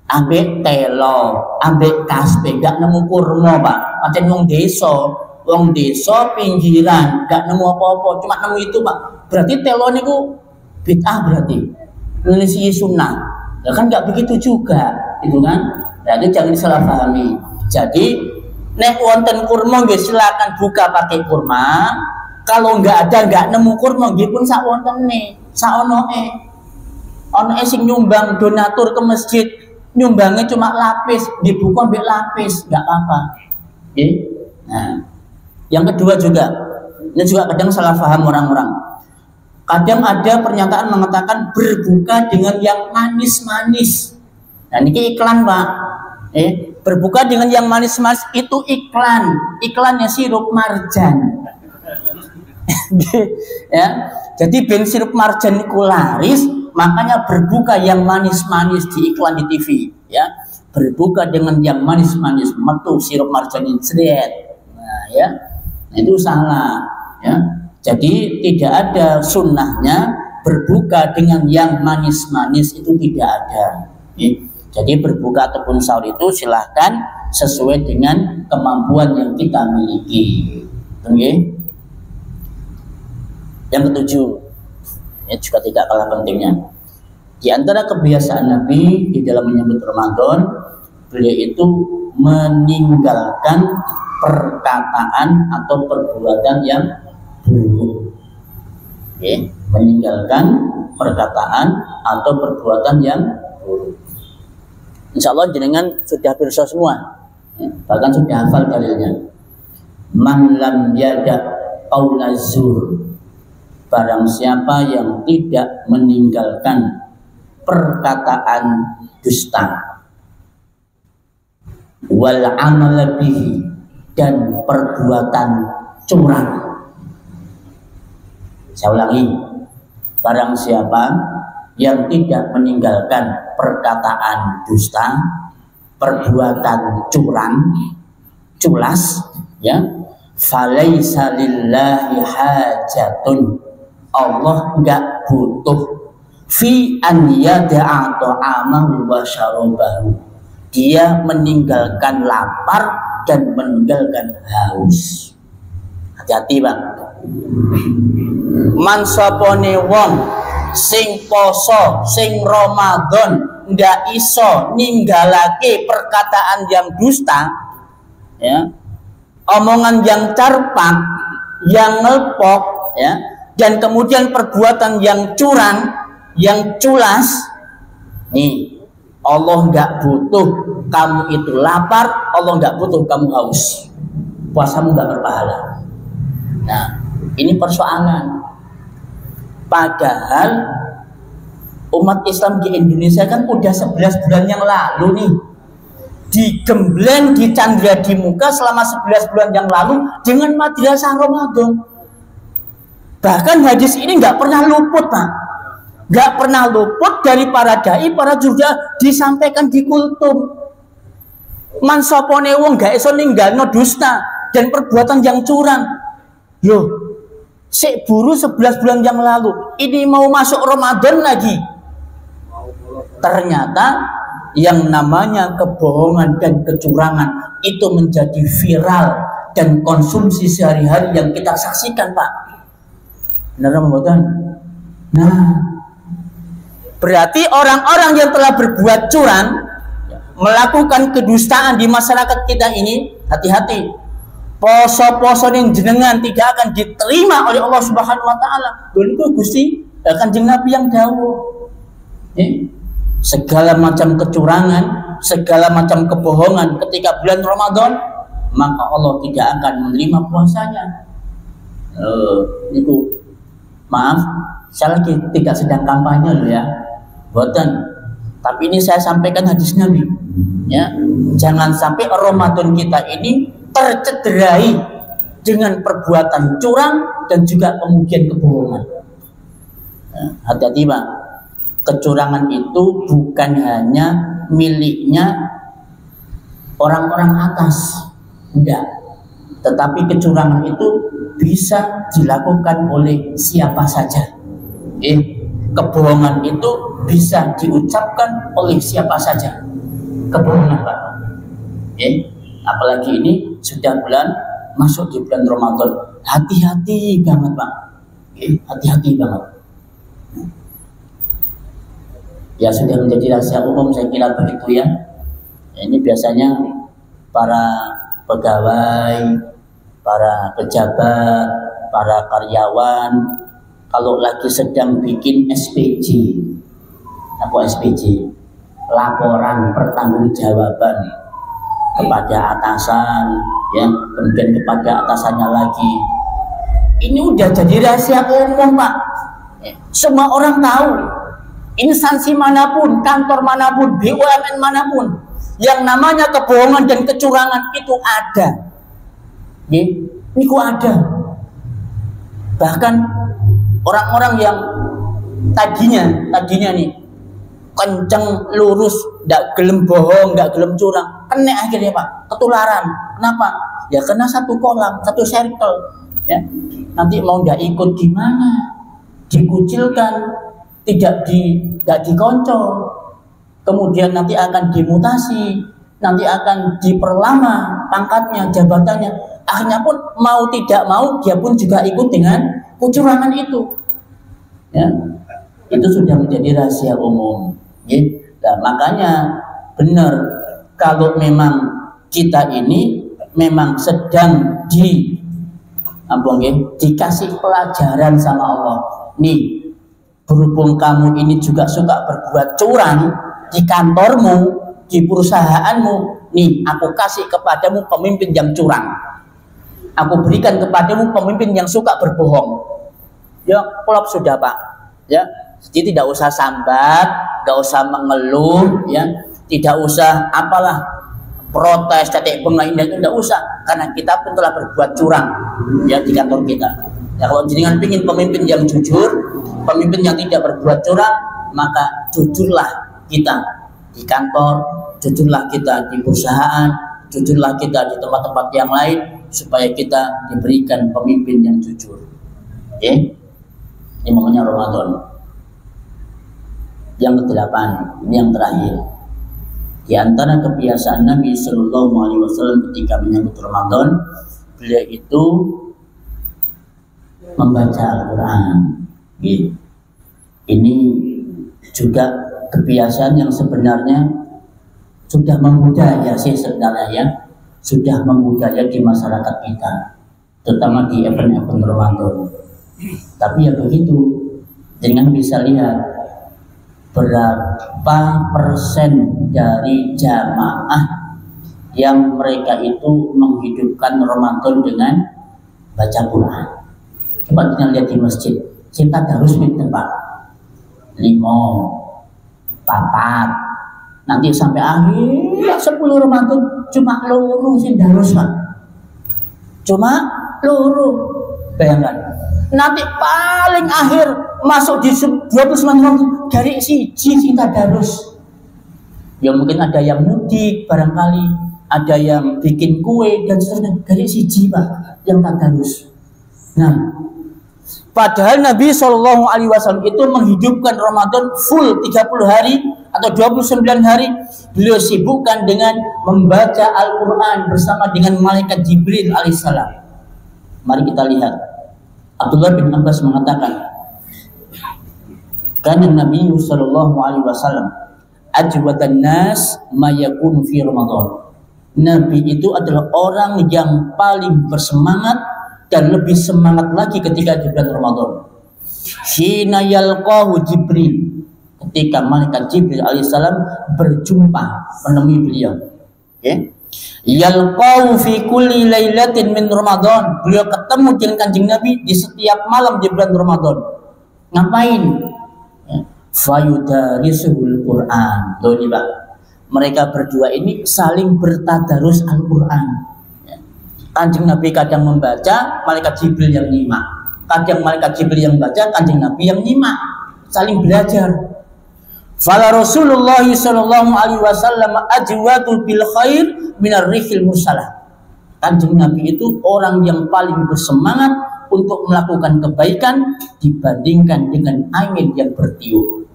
ambek telo, ambek kaspe, gak nemu kurma, Pak. Macam wong desa pinggiran, gak nemu apa-apa, cuma nemu itu, Pak. Berarti telo niku bid'ah berarti. Ini sunnah. Ya kan gak begitu juga, itu kan? Jadi jangan disalahpahami. Jadi nek wonten kurma nggih silakan buka pakai kurma. Kalau nggak nemu kurma nggih pun sak wontene, sak onoe. Onoe sing nyumbang donatur ke masjid, nyumbangnya cuma lapis, dibuka ambek lapis, nggak apa-apa. Okay? Nah, yang kedua juga, ini juga kadang salah paham orang-orang. Kadang ada pernyataan mengatakan berbuka dengan yang manis-manis. Nah, ini iklan, Pak. Berbuka dengan yang manis-manis itu iklannya sirup marjan. Ya, jadi ben sirup marjan itu laris, makanya berbuka yang manis-manis di iklan di TV. Ya, berbuka dengan yang manis-manis, metu sirup marjan ini seret. Nah, ya, itu salah. Ya, jadi tidak ada sunnahnya berbuka dengan yang manis-manis, itu tidak ada. Ya. Jadi berbuka ataupun sahur itu silahkan sesuai dengan kemampuan yang kita miliki. Okay? Yang ketujuh, ini juga tidak kalah pentingnya. Di antara kebiasaan Nabi di dalam menyambut Ramadan, beliau itu meninggalkan perkataan atau perbuatan yang buruk. Okay? Meninggalkan perkataan atau perbuatan yang buruk. Insya Allah jenengan sudah pirsa semua, bahkan sudah hafal dalilnya. Man lam yada qaula zur, barang siapa yang tidak meninggalkan perkataan dusta, wal amal bihi, dan perbuatan curang. Saya ulangi, barang siapa yang tidak meninggalkan perkataan dusta, perbuatan curang, culas, ya, falaisa lillahi hajatun, Allah enggak butuh fi an yada'a ta'amahu wa syarabahu, dia meninggalkan lapar dan meninggalkan haus. Hati-hati, Bang. Man sapone wong sing poso, sing Ramadan ndak iso ninggalake perkataan yang dusta, ya, omongan yang carpak, yang ngelpok, ya, dan kemudian perbuatan yang curang, yang culas, nih Allah nggak butuh kamu itu lapar, Allah nggak butuh kamu haus, puasamu nggak berpahala. Nah, ini persoalan. Padahal umat Islam di Indonesia kan udah 11 bulan yang lalu nih digembleng, dicandra di muka selama 11 bulan yang lalu dengan madrasah Ramadan. Bahkan hadis ini nggak pernah luput, Pak. Nggak pernah luput dari para dai, para jurda, disampaikan di kultum. Mansopone wong gak iso ninggalno dusta dan perbuatan yang curang. Loh, sik buru 11 bulan yang lalu, ini mau masuk Ramadan lagi. Ternyata yang namanya kebohongan dan kecurangan itu menjadi viral dan konsumsi sehari-hari yang kita saksikan, Pak. Benar Ramadan. Nah, berarti orang-orang yang telah berbuat curang, melakukan kedustaan di masyarakat kita ini, hati-hati. Poso-poso yang jenengan tidak akan diterima oleh Allah Subhanahu wa taala. Dulu Gusti Kanjeng Nabi yang dawuh. Segala macam kecurangan, segala macam kebohongan ketika bulan Ramadan, maka Allah tidak akan menerima puasanya. Itu maaf, saya lagi tidak sedang kampanye loh ya. Boten. Tapi ini saya sampaikan hadis Nabi. Ya, jangan sampai Ramadan kita ini tercederai dengan perbuatan curang dan juga kemudian kebohongan. Hati-hati Pak, kecurangan itu bukan hanya miliknya orang-orang atas, enggak. Tetapi kecurangan itu bisa dilakukan oleh siapa saja. Kebohongan itu bisa diucapkan oleh siapa saja. Kebohongan Pak. Apalagi ini sudah masuk di bulan Ramadan. Hati-hati banget Pak. Hati-hati banget. Ya sudah menjadi rahasia umum, saya kira begitu ya. Ini biasanya para pegawai, para pejabat, para karyawan kalau lagi sedang bikin SPJ, laporan pertanggungjawaban kepada atasan, ya, kemudian kepada atasannya lagi. Ini udah jadi rahasia umum Pak. Semua orang tahu. Instansi manapun, kantor manapun, BUMN manapun, yang namanya kebohongan dan kecurangan itu ada. Ini kok ada. Bahkan orang-orang yang tadinya nih kenceng lurus, nggak gelem bohong, nggak gelem curang, kena akhirnya Pak, ketularan. Kenapa? Ya karena satu kolam, satu circle. Ya, nanti mau nggak ikut gimana? Dikucilkan, tidak dikonco, kemudian nanti akan dimutasi, nanti akan diperlama pangkatnya, jabatannya. Akhirnya pun mau tidak mau dia pun juga ikut dengan kecurangan itu. Ya, itu sudah menjadi rahasia umum. Nah, makanya benar kalau memang kita ini memang sedang dikasih pelajaran sama Allah. Nih, berhubung kamu ini juga suka berbuat curang di kantormu, di perusahaanmu, nih aku kasih kepadamu pemimpin yang curang. Aku berikan kepadamu pemimpin yang suka berbohong. Ya, klop sudah Pak. Ya, jadi tidak usah sambat, tidak usah mengeluh, ya, tidak usah apalah protes, tetek bengah itu tidak usah, karena kita pun telah berbuat curang ya di kantor kita. Ya, kalau jenengan ingin pemimpin yang jujur, pemimpin yang tidak berbuat curang, maka jujurlah kita di kantor, jujurlah kita di perusahaan, jujurlah kita di tempat-tempat yang lain, supaya kita diberikan pemimpin yang jujur. Oke? Ini namanya Ramadan. Yang ke-8, ini yang terakhir. Di antara kebiasaan Nabi Shallallahu Alaihi Wasallam ketika menyambut Ramadan, beliau itu membaca Al-Quran. Ini juga kebiasaan yang sebenarnya sudah membudaya sih sebenarnya ya, sudah membudaya di masyarakat kita, terutama di event-event Ramadan. Tapi ya begitu, dengan bisa lihat berapa persen dari jamaah yang mereka itu menghidupkan Ramadan dengan baca Quran. Coba kita lihat di masjid, cinta darus pinten Pak, 5, 4, nanti sampai akhir 10 Ramadan cuma loro sing darus Pak, cuma loro. Bayangkan, nanti paling akhir masuk di 29 Ramadan dari siji cinta darus. Ya mungkin ada yang mudik barangkali, ada yang bikin kue dan seterusnya. Dari siji Pak yang tadarus. Nah, padahal Nabi SAW itu menghidupkan Ramadan full 30 hari atau 29 hari. Beliau sibukkan dengan membaca Al-Quran bersama dengan malaikat Jibril alaihissalam. Mari kita lihat. Abdullah bin Abbas mengatakan, karena Nabi SAW ajwadan nas ma yakunu fi Ramadan. Nabi itu adalah orang yang paling bersemangat dan lebih semangat lagi ketika di bulan Ramadan. Hina yalqahu Jibril, ketika malaikat Jibril alaihissalam berjumpa menemui beliau. Okay. Yalqahu fi kulli lailatin min Ramadan. Beliau ketemu dengan Kanjeng Nabi di setiap malam di bulan Ramadan. Ngapain? Fayudarisuhul Quran. Loh ini Pak, mereka berdua ini saling bertadarus Al-Quran. Kanjeng Nabi kadang membaca, malaikat Jibril yang nyimak. Kadang malaikat Jibril yang baca, Kanjeng Nabi yang nyimak. Saling belajar. Fala Rasulullah sallallahu alaihi wasallam ajwadu bil khair minar rihil mursalah. Kanjeng Nabi itu orang yang paling bersemangat untuk melakukan kebaikan dibandingkan dengan angin yang bertiup.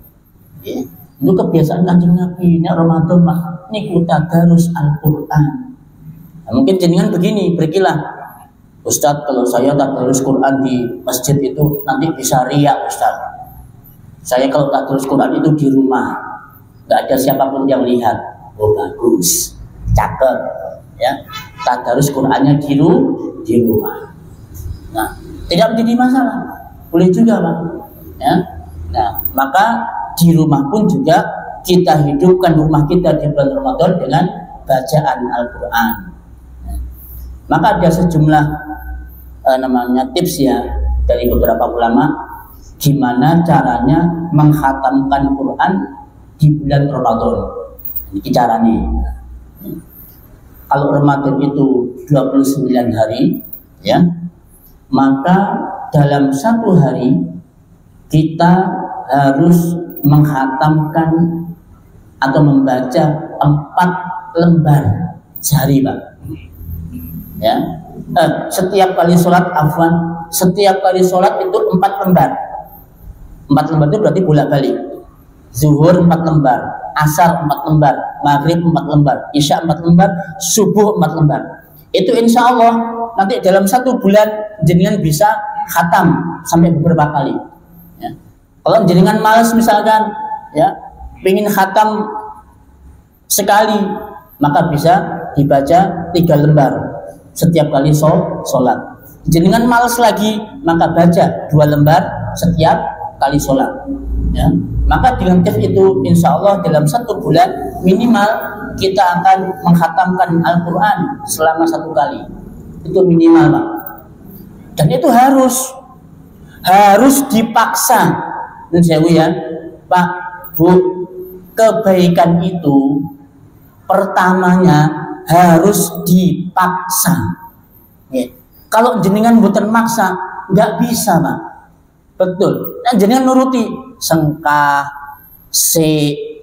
Ya. Itu kebiasaan Kanjeng Nabi. Ini Ramadan mah ini tadarus Al-Quran. Nah, mungkin jenengan begini, berkilah, Ustadz, kalau saya tadarus Quran di masjid itu nanti bisa riya Ustadz. Saya kalau tadarus Quran itu di rumah, nggak ada siapapun yang lihat. Oh bagus, cakep, ya. Tadarus Qurannya di rumah. Nah, tidak menjadi masalah, boleh juga Pak. Ya. Nah, maka di rumah pun juga kita hidupkan rumah kita di bulan Ramadan dengan bacaan Al-Quran. Maka ada sejumlah tips ya dari beberapa ulama gimana caranya menghatamkan Quran di bulan Ramadan. Ini caranya. Kalau Ramadan itu 29 hari, ya, maka dalam satu hari kita harus menghatamkan atau membaca 4 lembar sehari Pak. Ya, setiap kali sholat setiap kali sholat itu 4 lembar. 4 lembar itu berarti bolak-balik. Zuhur 4 lembar, asar 4 lembar, maghrib 4 lembar, isya 4 lembar, subuh 4 lembar. Itu insya Allah nanti dalam 1 bulan jenengan bisa khatam sampai beberapa kali. Ya. Kalau jenengan malas misalkan, ya, pengen khatam sekali, maka bisa dibaca 3 lembar setiap kali sholat. Jenengan malas lagi, maka baca 2 lembar setiap kali sholat. Ya. Maka dengan tips itu, insya Allah dalam 1 bulan minimal kita akan menghatamkan Al-Quran selama 1 kali. Itu minimal Pak. Dan itu harus dipaksa. Dan saya ya, Pak, Bu, kebaikan itu pertamanya harus dipaksa. Ya. Kalau jenengan bukan maksa, nggak bisa Pak. Betul. Nah, jenengan nuruti sengkah,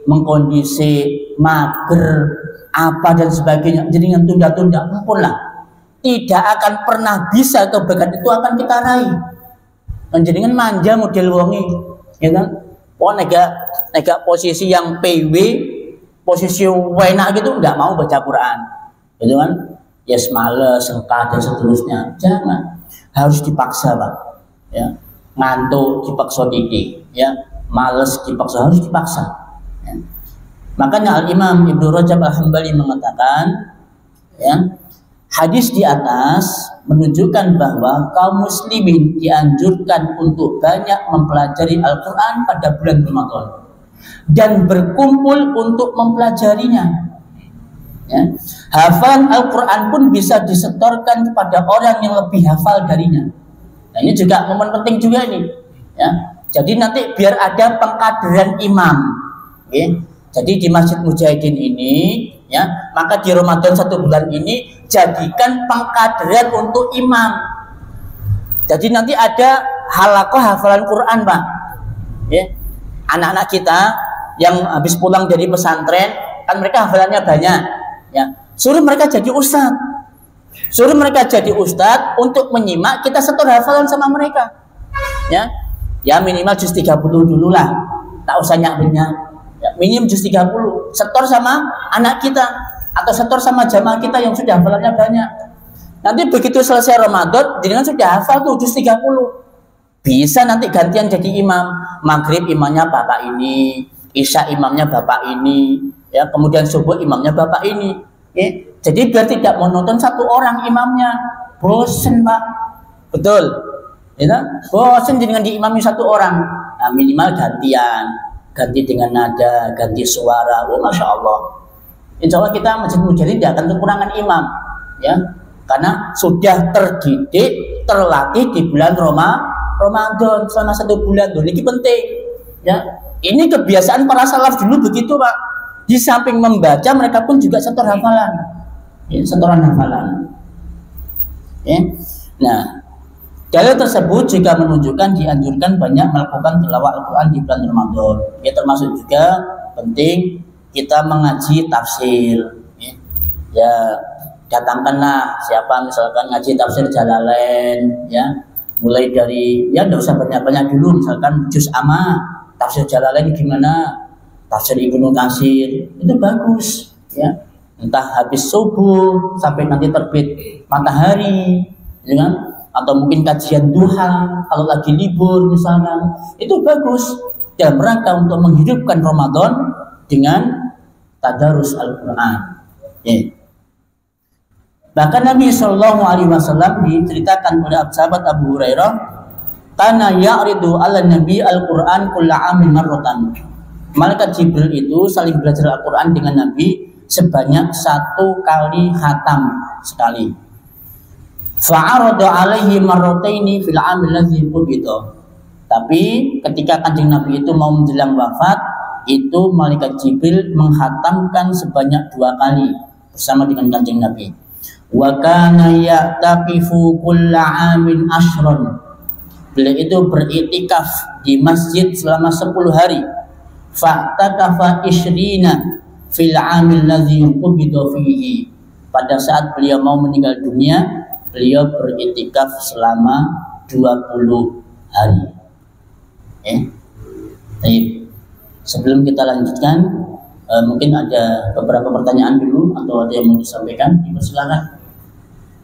mengkondisi, mager, apa dan sebagainya. Jenengan tunda-tunda, ampun lah. Tidak akan pernah bisa kebaikan itu akan kita raih. Dan jenengan manja model wongi. Ya kan? Nega posisi yang PW, posisi enak gitu nggak mau baca Quran, gitu kan? Yes, males, sengkah dan seterusnya. Jangan, harus dipaksa Pak. Ya, ngantuk dipaksa didik, ya, males dipaksa, harus dipaksa. Ya. Makanya Al Imam Ibnu Rajab Al-Hambali mengatakan, ya, hadis di atas menunjukkan bahwa kaum muslimin dianjurkan untuk banyak mempelajari Al-Quran pada bulan Ramadan dan berkumpul untuk mempelajarinya. Ya. Hafalan Al-Quran pun bisa disetorkan kepada orang yang lebih hafal darinya. Nah, ini juga momen penting juga ini. Ya. Jadi nanti biar ada pengkaderan imam. Okay. Jadi di Masjid Mujahidin ini, ya, maka di Ramadan 1 bulan ini jadikan pengkaderan untuk imam. Jadi nanti ada halaqah hafalan Quran Pak. Ya. Anak-anak kita yang habis pulang dari pesantren kan mereka hafalannya banyak. Ya. Suruh mereka jadi ustadz. Suruh mereka jadi ustadz untuk menyimak kita setor hafalan sama mereka. Ya minimal juz 30 dulu lah. Tak usah nyak-nyak. Ya, minimum juz 30. Setor sama anak kita atau setor sama jamaah kita yang sudah hafalannya banyak. Nanti begitu selesai Ramadan, dengan sudah hafal tuh juz 30. Bisa nanti gantian jadi imam. Maghrib imamnya bapak ini, Isya imamnya bapak ini, ya kemudian subuh imamnya bapak ini. Ya. Jadi biar tidak monoton satu orang imamnya, bosen pak, betul, ya, bosen dengan diimami satu orang. Nah, minimal gantian, ganti dengan nada, ganti suara. Oh masya Allah, insya Allah kita masjid Mujahidin tidak akan kekurangan imam, ya, karena sudah terdidik, terlatih di bulan Ramadan selama 1 bulan. Ini penting, ya. Ini kebiasaan para salaf dulu begitu pak. Di samping membaca mereka pun juga setor hafalan, ya, setoran hafalan. Ya. Nah, dalil tersebut juga menunjukkan dianjurkan banyak melakukan tilawah Al-Quran di bulan Ramadan. Ya, termasuk juga penting kita mengaji tafsir. Ya, datangkanlah siapa misalkan ngaji tafsir Jalalain, ya, mulai dari ya tidak usah banyak-banyak dulu, misalkan juz amma, tafsir Jalalain gimana. Tafsir Ibnu Katsir itu bagus, ya. Entah habis subuh sampai nanti terbit matahari, ya kan? Atau mungkin kajian duha kalau lagi libur misalnya, itu bagus dalam rangka untuk menghidupkan Ramadan dengan tadarus Al-Quran. Ya. Bahkan Nabi Shallallahu Alaihi Wasallam diceritakan oleh sahabat Abu Hurairah, karena ya'ridu ala Nabi Al-Quran kulla amin marrotan. Malaikat Jibril itu saling belajar Al-Quran dengan Nabi sebanyak 1 kali khatam sekali. Fa'arada alaihi marrataini fil amil ladzi qubida. Tapi ketika Kanjeng Nabi itu mau menjelang wafat, itu malaikat Jibril menghatamkan sebanyak 2 kali bersama dengan Kanjeng Nabi. Wa kana ya'taqifu kulla amin ashron. Beliau itu beriktikaf di masjid selama 10 hari. Fa'takafa ishrina fil amil ladzi qubida fihi. Pada saat beliau mau meninggal dunia, beliau beriktikaf selama 20 hari. Baik. Sebelum kita lanjutkan, mungkin ada beberapa pertanyaan dulu atau ada yang mau disampaikan, dipersilakan.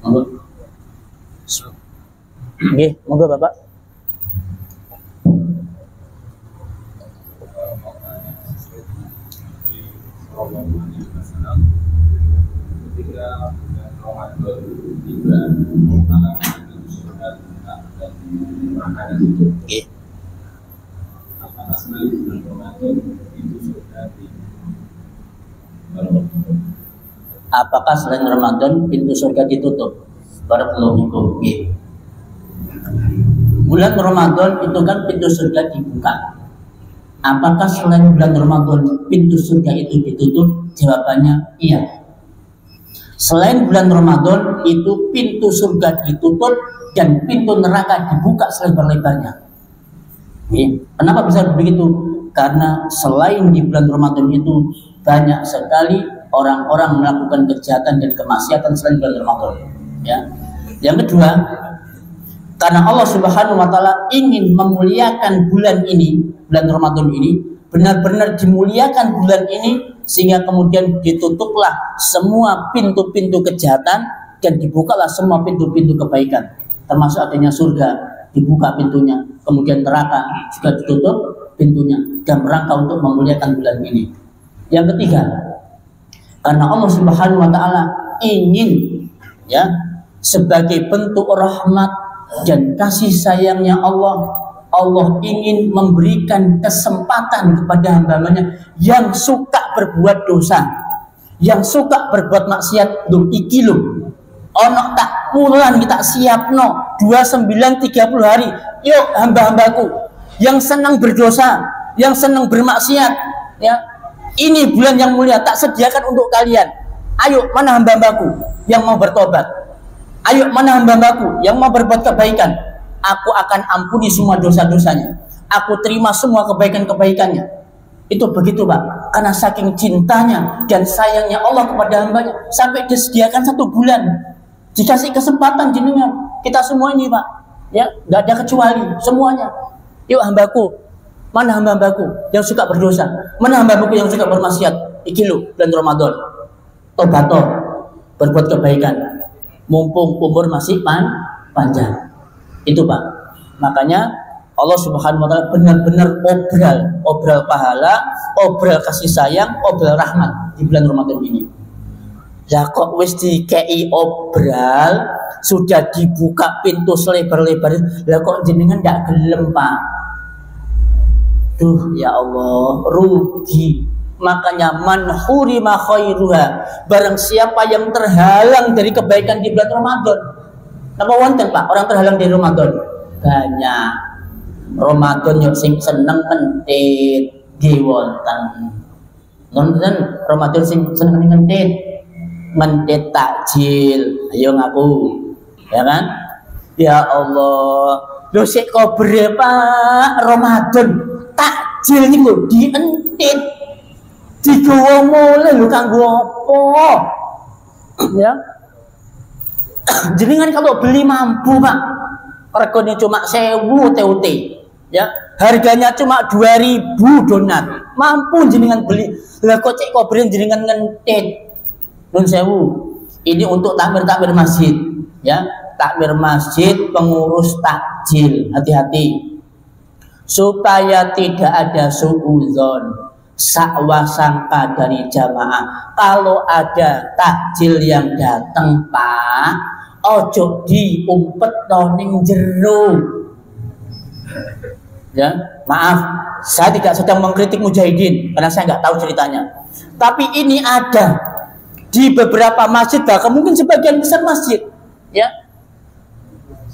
Monggo. Nggih, monggo Bapak. Ketika Ramadan tiba, apakah selain bulan Ramadan itu sudah apakah selain Ramadan pintu surga ditutup? Barakallahu fikum. Bulan Ramadan itu kan pintu surga dibuka. Apakah selain bulan Ramadan pintu surga itu ditutup? Jawabannya iya. Selain bulan Ramadan itu pintu surga ditutup dan pintu neraka dibuka selebar-lebarnya. Kenapa bisa begitu? Karena selain di bulan Ramadan itu banyak sekali orang-orang melakukan kejahatan dan kemaksiatan selain bulan Ramadan. Ya. Yang kedua, karena Allah Subhanahu wa taala ingin memuliakan bulan ini, bulan Ramadan ini, benar-benar dimuliakan bulan ini, sehingga kemudian ditutuplah semua pintu-pintu kejahatan dan dibukalah semua pintu-pintu kebaikan, termasuk adanya surga dibuka pintunya, kemudian neraka juga ditutup pintunya, dan rangka untuk memuliakan bulan ini. Yang ketiga, karena Allah Subhanahu wa taala ingin, ya, sebagai bentuk rahmat dan kasih sayangnya Allah ingin memberikan kesempatan kepada hamba-hambanya yang suka berbuat dosa, yang suka berbuat maksiat. Iki lho, ono tak mulan kita siap no 29 30 hari. Yuk hamba-hambaku yang senang berdosa, yang senang bermaksiat, ya, ini bulan yang mulia tak sediakan untuk kalian. Ayo, mana hamba-hambaku yang mau bertobat? Ayo, mana hamba-hambaku yang mau berbuat kebaikan? Aku akan ampuni semua dosa-dosanya. Aku terima semua kebaikan-kebaikannya. Itu begitu Pak. karena saking cintanya dan sayangnya Allah kepada hambanya sampai disediakan 1 bulan, dikasih kesempatan jenengan. Kita semua ini Pak, ya nggak ada kecuali semuanya. Yuk hambaku, mana hamba-hambaku yang suka berdosa, mana hamba-hambaku yang suka bermaksiat. Iki lho bulan Ramadan, tobat, berbuat kebaikan, mumpung umur masih panjang. Itu Pak. Makanya Allah Subhanahu wa taala benar-benar obral pahala, obral kasih sayang, obral rahmat di bulan Ramadan ini. Ya kok wis dikei obral, sudah dibuka pintu selebar-lebar, lah kok jenengan ndak gelem Pak? Duh ya Allah, rugi. Makanya man hurima khairuha, barang siapa yang terhalang dari kebaikan di bulan Ramadan. Napa wonten Pak orang terhalang dari Ramadan? Banyak. Ramadan yo sing seneng ngentit nggih wonten. Wonten Ramadan sing seneng ngentit takjil. Ayo ngaku. Ya kan? Ya Allah. Lho sik kobre Pak Ramadan takjil niku dientit. Digowo mulai lho kanggo apa? Ya. Jenengan kalau beli mampu Pak. Regane cuma 1000 TUT. Ya, harganya cuma 2000 donat. Mampu jenengan beli. Lah kok cek kobre jenengan ngentit. Nun sewu. Ini untuk takmir masjid, ya. Takmir masjid, pengurus takjil. Hati-hati. Supaya tidak ada suudzon, sakwa sangka dari jamaah. Kalau ada takjil yang datang Pak, ojo diumpet ning jero. Ya, maaf, saya tidak sedang mengkritik mujahidin karena saya nggak tahu ceritanya. Tapi ini ada di beberapa masjid, bahkan mungkin sebagian besar masjid. Ya,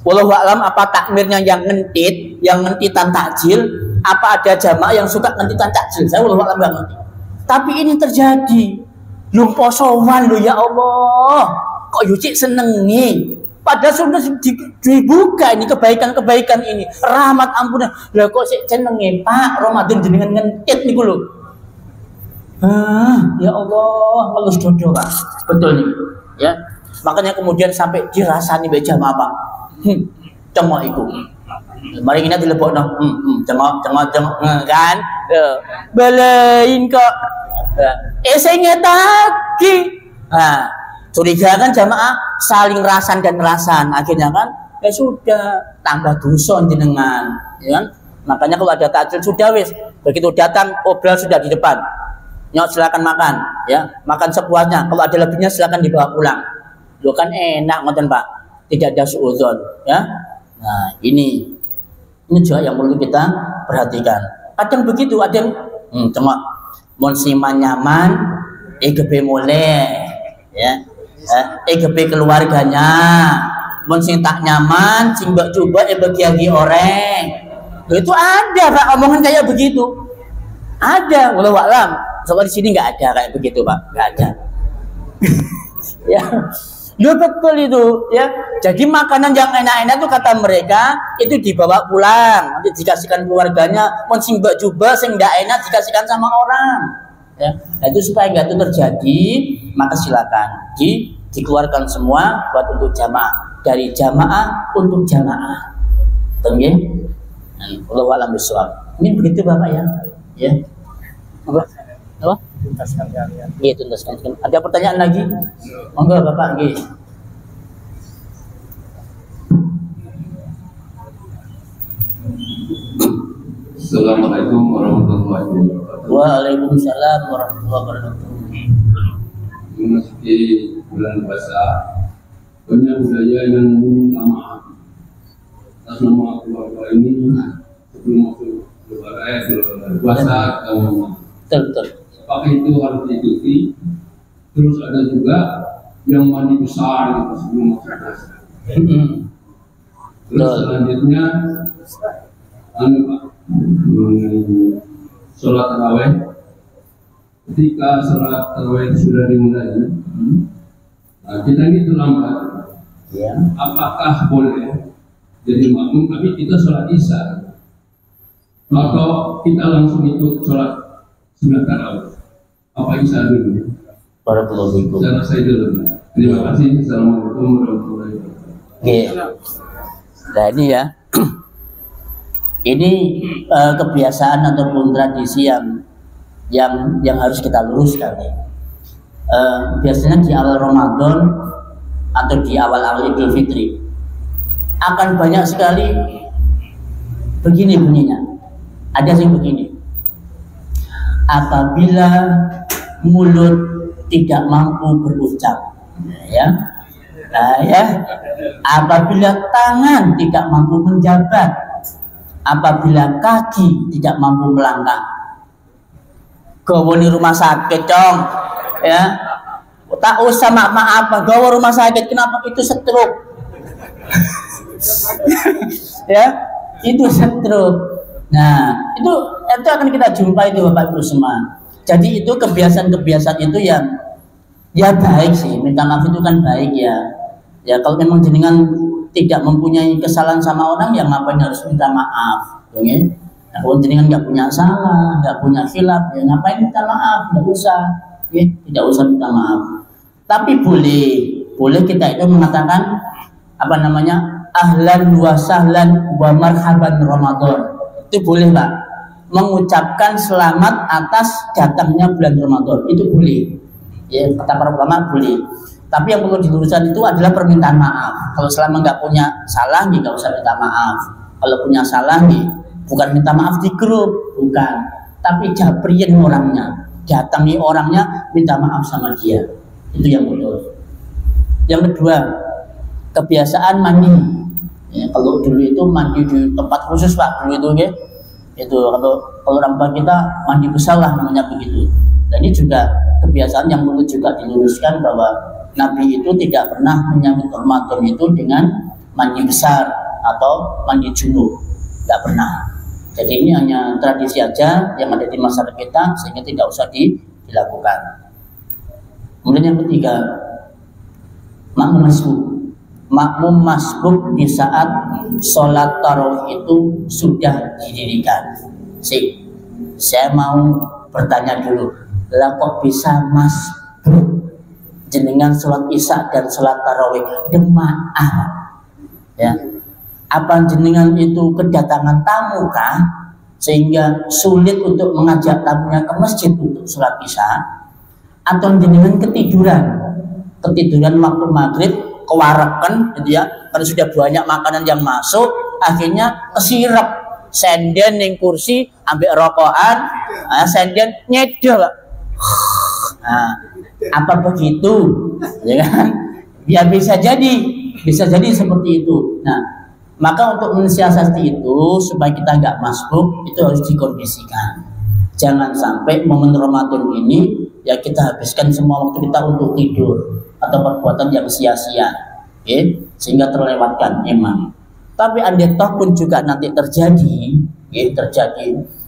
wallahu a'lam apa takmirnya yang ngentitan takjil, apa ada jamaah yang suka ngentitan takjil. Saya wallahu a'lam nggak ngerti. Tapi ini terjadi. Lu posowan lu ya Allah, kok yucik senengi. Padahal sudah dibuka ini kebaikan-kebaikan ini, rahmat ampunan. Lah kok sik jenenge Pak Ramadan jenengan ngentit niku lho. Ya Allah, ngelus dodo Pak. Betul nih, ya. Makanya kemudian sampai dirasani mbek jamaah Pak. Cengok iku. Mari kita dilebokno. Cengok kan. Balain kok. Sing ngetaki. Curiga kan jamaah saling rasan dan rasan, akhirnya kan ya sudah tambah dosa jenengan, ya kan? Makanya kalau ada takjil sudah wis, begitu datang obral sudah di depan, nyok silakan makan, ya makan sepuasnya. Kalau ada lebihnya silakan dibawa pulang. Lo kan enak ngoten Pak, tidak ada suudzon, ya. Nah ini juga yang perlu kita perhatikan. Kadang begitu, ada yang cuma mon siman nyaman, EGB mulai, ya. EGB keluarganya, mun sing tak nyaman, sing mbok coba bagi orang. Itu ada Pak omongan kayak begitu. Ada, wallahu a'lam. Soal di sini nggak ada kayak begitu Pak, nggak ada. Ya, betul itu, ya. Jadi makanan yang enak-enak itu kata mereka itu dibawa pulang, nanti dikasihkan keluarganya. Mun sing mbok coba sing nggak enak dikasihkan sama orang. Ya, nah itu supaya nggak itu terjadi, maka silakan dikeluarkan semua buat untuk jamaah, dari jamaah untuk jamaah. Betul ya? Wallahu a'lam bishawab. Ini begitu Bapak ya? Ya. Apa? Tuntaskan kalian. Iya, tuntaskan. Ada pertanyaan lagi? Monggo Bapak, nggih. Assalamualaikum warahmatullahi wabarakatuh. Waalaikumsalam warahmatullahi wabarakatuh. Memasuki bulan puasa, banyak budaya yang meminta maaf atas nama keluarga ini sebelum masuk bulan puasa. Betul. Apakah itu harus diikuti? Terus ada juga yang mandi besar gitu sebelum masuk puasa. Terus selanjutnya, sholat tarawih. Ketika sholat tarawih sudah dimulai, kita ini terlambat. Ya. Apakah boleh jadi makmum tapi kita sholat isya? Atau kita langsung ikut sholat sunat tarawih? Apa Isa dulu? Barakallahu fikum. Saya rasa itu dulu. Terima kasih. Assalamualaikum warahmatullahi wabarakatuh. Oke. Nah ini ya, ini kebiasaan ataupun tradisi yang harus kita luruskan. Biasanya di awal Ramadan atau di awal-awal Idul Fitri akan banyak sekali begini bunyinya. Ada yang begini. Apabila mulut tidak mampu berucap, ya. Nah, ya. Apabila tangan tidak mampu menjabat, apabila kaki tidak mampu melangkah, gawoni rumah sakit dong, ya. Tak usah maaf, gawa rumah sakit, kenapa itu stroke? Ya, itu stroke. Nah, itu akan kita jumpai di Bapak Ibu semua. Jadi itu kebiasaan-kebiasaan itu yang ya baik sih, minta maaf itu kan baik ya. Ya kalau memang jenengan tidak mempunyai kesalahan sama orang, yang ngapain harus minta maaf, ya? Nah, kalau jenengan nggak punya salah, nggak punya khilaf, ya ngapain minta maaf? Nggak usah, ya tidak usah minta maaf. Tapi boleh kita itu mengatakan apa namanya, ahlan wa sahlan wa marhaban Ramadan. Itu boleh Pak, mengucapkan selamat atas datangnya bulan Ramadan, itu boleh. Ya, kata para ulama boleh. Tapi yang perlu diluruskan itu adalah permintaan maaf. Kalau selama nggak punya salah, nggak usah minta maaf. Kalau punya salah, bukan minta maaf di grup, bukan. Tapi jabriin orangnya, datangi orangnya, minta maaf sama dia. Itu yang betul. Yang kedua, kebiasaan mandi. Ya, kalau dulu itu mandi di tempat khusus Pak, dulu itu ya. Itu kalau orang tua kita mandi besar lah namanya begitu. Dan ini juga kebiasaan yang perlu juga diluruskan, bahwa Nabi itu tidak pernah menyambut Ramadan itu dengan mandi besar atau mandi junub, tidak pernah. Jadi ini hanya tradisi aja yang ada di masyarakat kita, sehingga tidak usah dilakukan. Kemudian yang ketiga, makmum masbuk di saat sholat tarawih itu sudah didirikan. Saya mau bertanya dulu, lah kok bisa masbuk jenengan sholat isya dan sholat tarawih jemaah? Ya, apa jenengan itu kedatangan tamu kah, sehingga sulit untuk mengajak tamunya ke masjid untuk sholat isya? Atau jenengan ketiduran waktu maghrib, kewarakan gitu ya, karena sudah banyak makanan yang masuk, akhirnya kesirap senden ning kursi, ambil rokokan, senden nyedol. Nah, apa begitu? Ya kan? Ya bisa jadi seperti itu. Nah, maka untuk mensiasati itu supaya kita nggak masbuk, itu harus dikondisikan. Jangan sampai momen Ramadan ini ya kita habiskan semua waktu kita untuk tidur atau perbuatan yang sia-sia, okay? Sehingga terlewatkan iman. Tapi andai toh pun juga nanti terjadi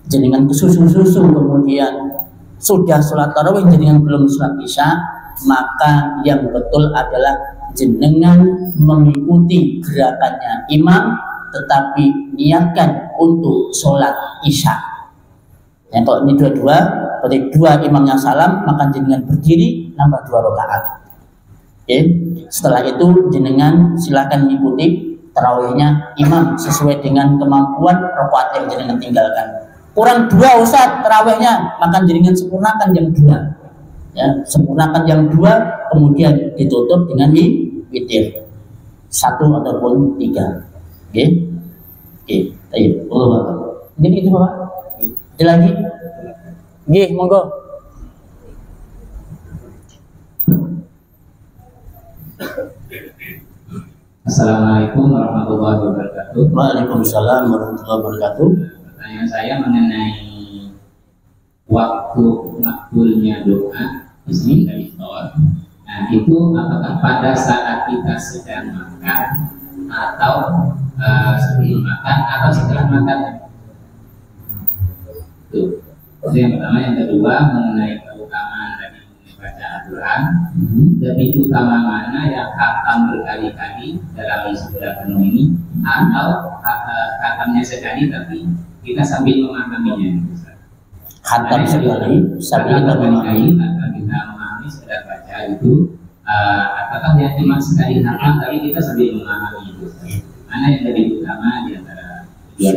jenengan kesusu kemudian sudah sholat tarawih jenengan belum sholat isya, maka yang betul adalah jenengan mengikuti gerakannya imam, tetapi niatkan untuk sholat isya. Yang kalau ini dua-dua, berarti dua imamnya salam, maka jenengan berdiri nambah 2 rakaat. Okay. Setelah itu jenengan silakan mengikuti tarawihnya imam sesuai dengan kemampuan rakaat yang jenengan tinggalkan. Kurang 2 Ustaz tarawihnya, maka jenengan sempurnakan yang 2. Ya, sempurnakan yang 2, kemudian ditutup dengan witir 1 ataupun 3. Oke. Ayo, Allah. Jadi itu Bapak. Ada lagi? Nggih, monggo. Assalamualaikum warahmatullahi wabarakatuh. Waalaikumsalam warahmatullahi wabarakatuh. Pertanyaan saya mengenai waktu makbulnya doa di sini dari iftar. Nah, itu apakah pada saat kita sedang makan atau sebelum makan atau setelah makan? Itu yang pertama. Yang kedua mengenai keutamaan dari membaca Al-Quran, lebih utama mana yang khatam berkali-kali dalam sebulan penuh ini, atau khatamnya sekali tapi kita sambil memahaminya? khatam sekali sambil kita memahami. Kita memahami sudah baca itu, apakah yang cuma sekali hafal tapi kita sambil memahami itu, mana yang lebih utama di antara ya.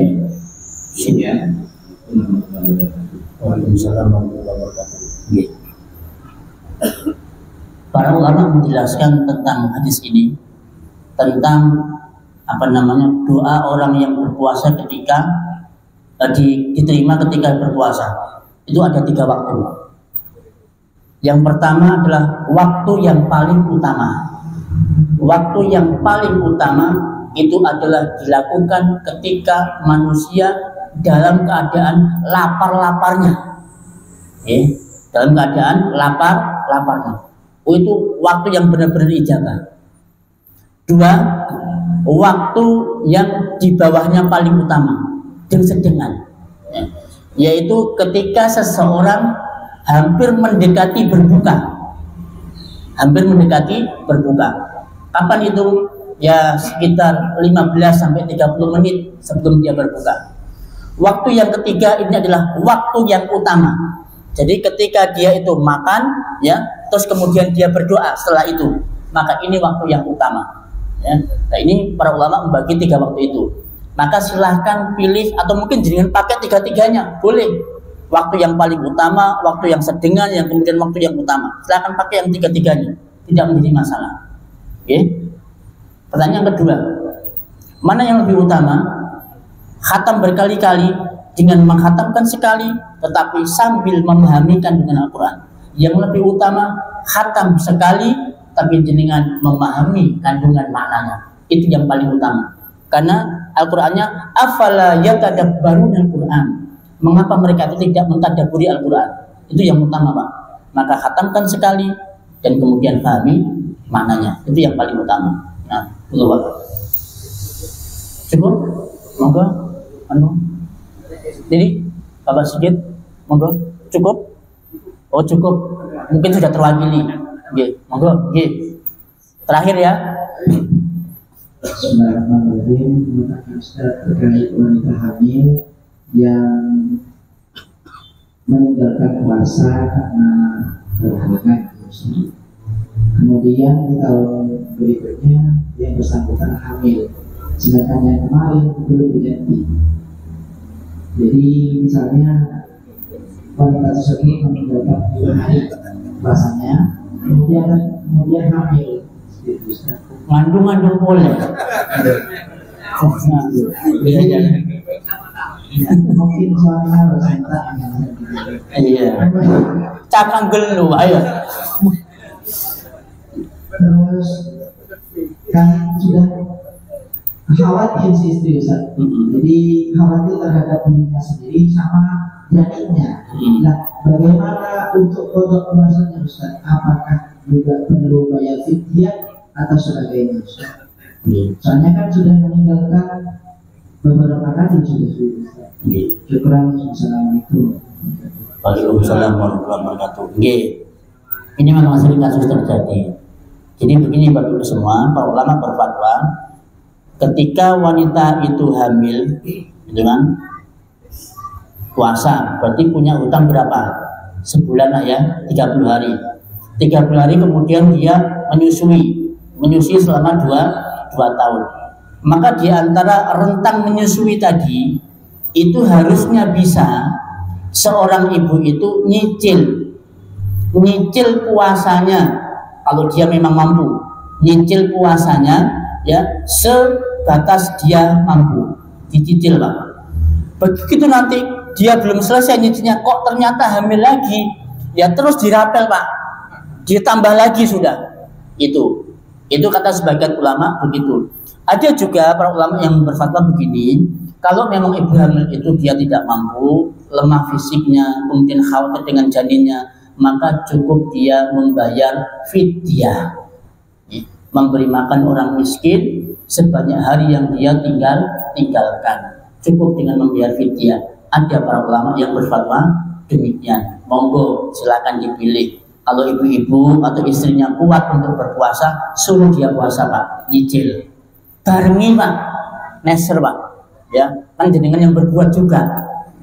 Waalaikumsalam warahmatullahi wabarakatuh. Para ulama menjelaskan tentang hadis ini, tentang doa orang yang berpuasa ketika diterima ketika berpuasa. Itu ada 3 waktu. Yang pertama adalah waktu yang paling utama. Waktu yang paling utama itu adalah dilakukan ketika manusia dalam keadaan lapar-laparnya. Dalam keadaan lapar-laparnya. Itu waktu yang benar-benar ijabah. 2, waktu yang di bawahnya paling utama, sedang-sedengan, yaitu ketika seseorang hampir mendekati berbuka. Kapan itu? Ya sekitar 15 sampai 30 menit sebelum dia berbuka. Waktu yang ketiga ini adalah waktu yang utama. Jadi ketika dia itu makan, ya, terus kemudian dia berdoa setelah itu, maka ini waktu yang utama. Ya. Nah ini para ulama membagi 3 waktu itu. Maka silahkan pilih atau mungkin jangan pakai 3-tiganya, boleh. Waktu yang paling utama, waktu yang sedengan, yang kemudian waktu yang utama. Silahkan pakai yang 3-tiganya, tidak menjadi masalah. Oke. Pertanyaan kedua, mana yang lebih utama? Khatam berkali-kali dengan menghatamkan sekali, tetapi sambil memahami kandungan Al-Quran. Yang lebih utama khatam sekali, tapi dengan memahami kandungan maknanya. Itu yang paling utama. Karena Al-Qurannya afala yatadabbaruna Al-Quran. Mengapa mereka itu tidak mentadabburi Al-Quran? Itu yang utama, Pak. Maka khatamkan sekali dan kemudian pahami maknanya. Itu yang paling utama. Nah, itu Pak. Cukup? Monggo. Jadi Bapak Sigit, monggo. Cukup? Oh cukup. Mungkin sudah terwakili. Nggih, monggo. Nggih. Terakhir ya. Bismillahirrahmanirrahim. Terkait wanita hamil yang meninggalkan puasa karena berhalangan, kemudian di tahun berikutnya yang bersangkutan hamil, sedangkan yang kemarin belum diganti. Jadi misalnya wanita tersebut meninggalkan 2 hari puasanya, kemudian hamil, ngandung boleh. Mungkin suaminya harus minta. Iya. Cakang gelu, ayo. Terus kan sudah khawatir si istri Ustaz. Jadi khawatir terhadap dirinya sendiri sama janinnya. Nah, bagaimana untuk kodok puasanya Ustaz? Apakah juga perlu bayar fidyah atau sebagainya Ustaz? Soalnya kan sudah meninggalkan beberapa kali sudah. Syukran. Assalamualaikum. Waalaikumsalam warahmatullahi wabarakatuh. Ini memang sering kasus terjadi. Jadi begini Bapak Ibu semua, para ulama berfatwa ketika wanita itu hamil dengan puasa, berarti punya hutang berapa? Sebulan lah ya, 30 hari. 30 hari kemudian dia menyusui selama 2 tahun. Maka di antara rentang menyusui tadi itu harusnya bisa seorang ibu itu nyicil puasanya kalau dia memang mampu, nyicil puasanya ya sebatas dia mampu, dicicil Pak. Begitu nanti dia belum selesai nyicilnya kok ternyata hamil lagi, ya terus dirapel Pak, ditambah lagi sudah. Itu kata sebagian ulama begitu. Ada juga para ulama yang berfatwa begini, kalau memang ibu hamil itu dia tidak mampu, lemah fisiknya, kemudian khawatir dengan janinnya, maka cukup dia membayar fidyah, memberi makan orang miskin sebanyak hari yang dia tinggalkan. Cukup dengan membayar fidyah. Ada para ulama yang berfatwa demikian. Monggo silakan dipilih. Kalau ibu-ibu atau istrinya kuat untuk berpuasa, suruh dia puasa Pak, nyicil. Barengi Pak, neser Pak, ya kan jenengan yang berbuat juga.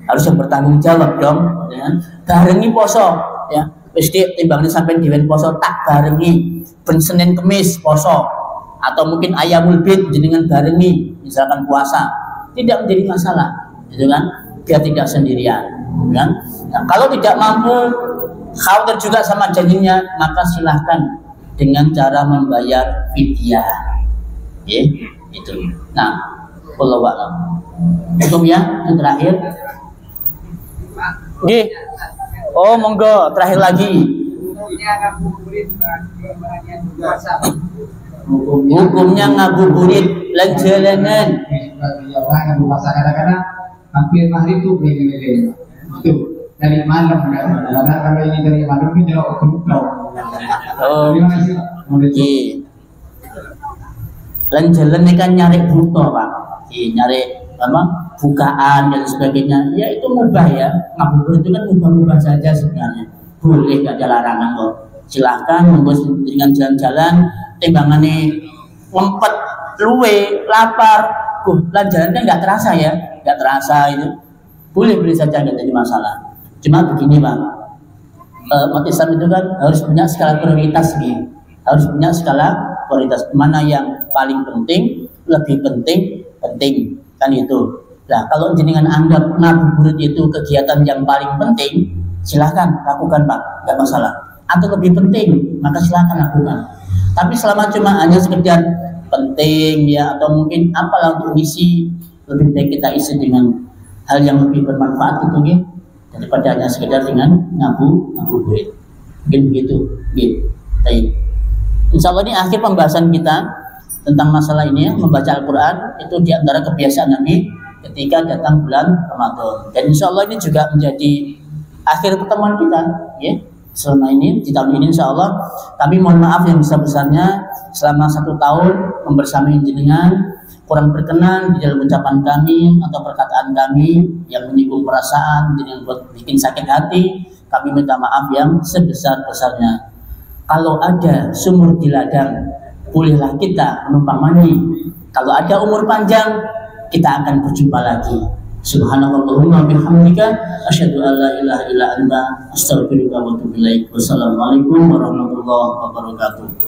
harus yang bertanggung jawab dong, ya. Barengi poso, ya. Wis timbangane sampean dhewe poso tak barengi ben Senin Kemis poso atau mungkin ayamul bid jenengan barengi misalkan puasa, tidak menjadi masalah, gitu kan? Dia tidak sendirian, kan? Nah, kalau tidak mampu, khawatir juga sama janjinya, maka silahkan dengan cara membayar fidyah, ya, itu. Nah, wallahu a'lam. Cukup ya, yang terakhir. Nggih. Oh, monggo, terakhir lagi. Hukumnya ngabuburit lan jalanan. Orang yang puasa kadang-kadang hampir maghrib tuh beli-beli. Itu dari malam kan. Kadang kalau ini dari malam itu jeruk kebuka. Oh, Terima kasih. nggih. Lan jalan ini kan nyari butuh, Pak. Nyari apa? Bukaan dan sebagainya. Ya itu mubah ya. Ngabuburit itu kan mubah-mubah saja sebenarnya. Boleh, gak ada larangan kok. Silahkan monggo dengan jalan-jalan timbangane ngempet luwe lapar lan jalan kan nggak terasa ya, nggak terasa itu boleh saja nggak jadi masalah. Cuma begini Pak, umat Islam itu kan harus punya skala prioritas nih, harus punya skala prioritas mana yang paling penting, lebih penting kan itu. Nah kalau jenengan anggap ngabuburit itu kegiatan yang paling penting, silahkan lakukan Pak, nggak masalah. Atau lebih penting, maka silahkan lakukan. Tapi selama cuma hanya sekedar penting ya, atau mungkin apalah untuk isi, lebih baik kita isi dengan hal yang lebih bermanfaat gitu ya, daripada hanya sekedar dengan ngabuburit. Mungkin begitu. Gitu. Baik. Insya Allah ini akhir pembahasan kita tentang masalah ini ya, membaca Al-Quran itu diantara kebiasaan Nabi ketika datang bulan Ramadan. Dan insya Allah ini juga menjadi akhir pertemuan kita ya. Selama ini, di tahun ini insya Allah kami mohon maaf yang besar-besarnya selama 1 tahun membersamai jenengan kurang berkenan di dalam ucapan kami atau perkataan kami yang menyinggung perasaan, jenengan buat bikin sakit hati, kami minta maaf yang sebesar-besarnya. Kalau ada sumur di ladang, bolehlah kita menumpang mandi. Kalau ada umur panjang, kita akan berjumpa lagi. Subhanallahumma bihamdika asyhadu an la ilaha illa anta astaghfiruka wa atubu ilaik. Wassalamualaikum warahmatullahi wabarakatuh.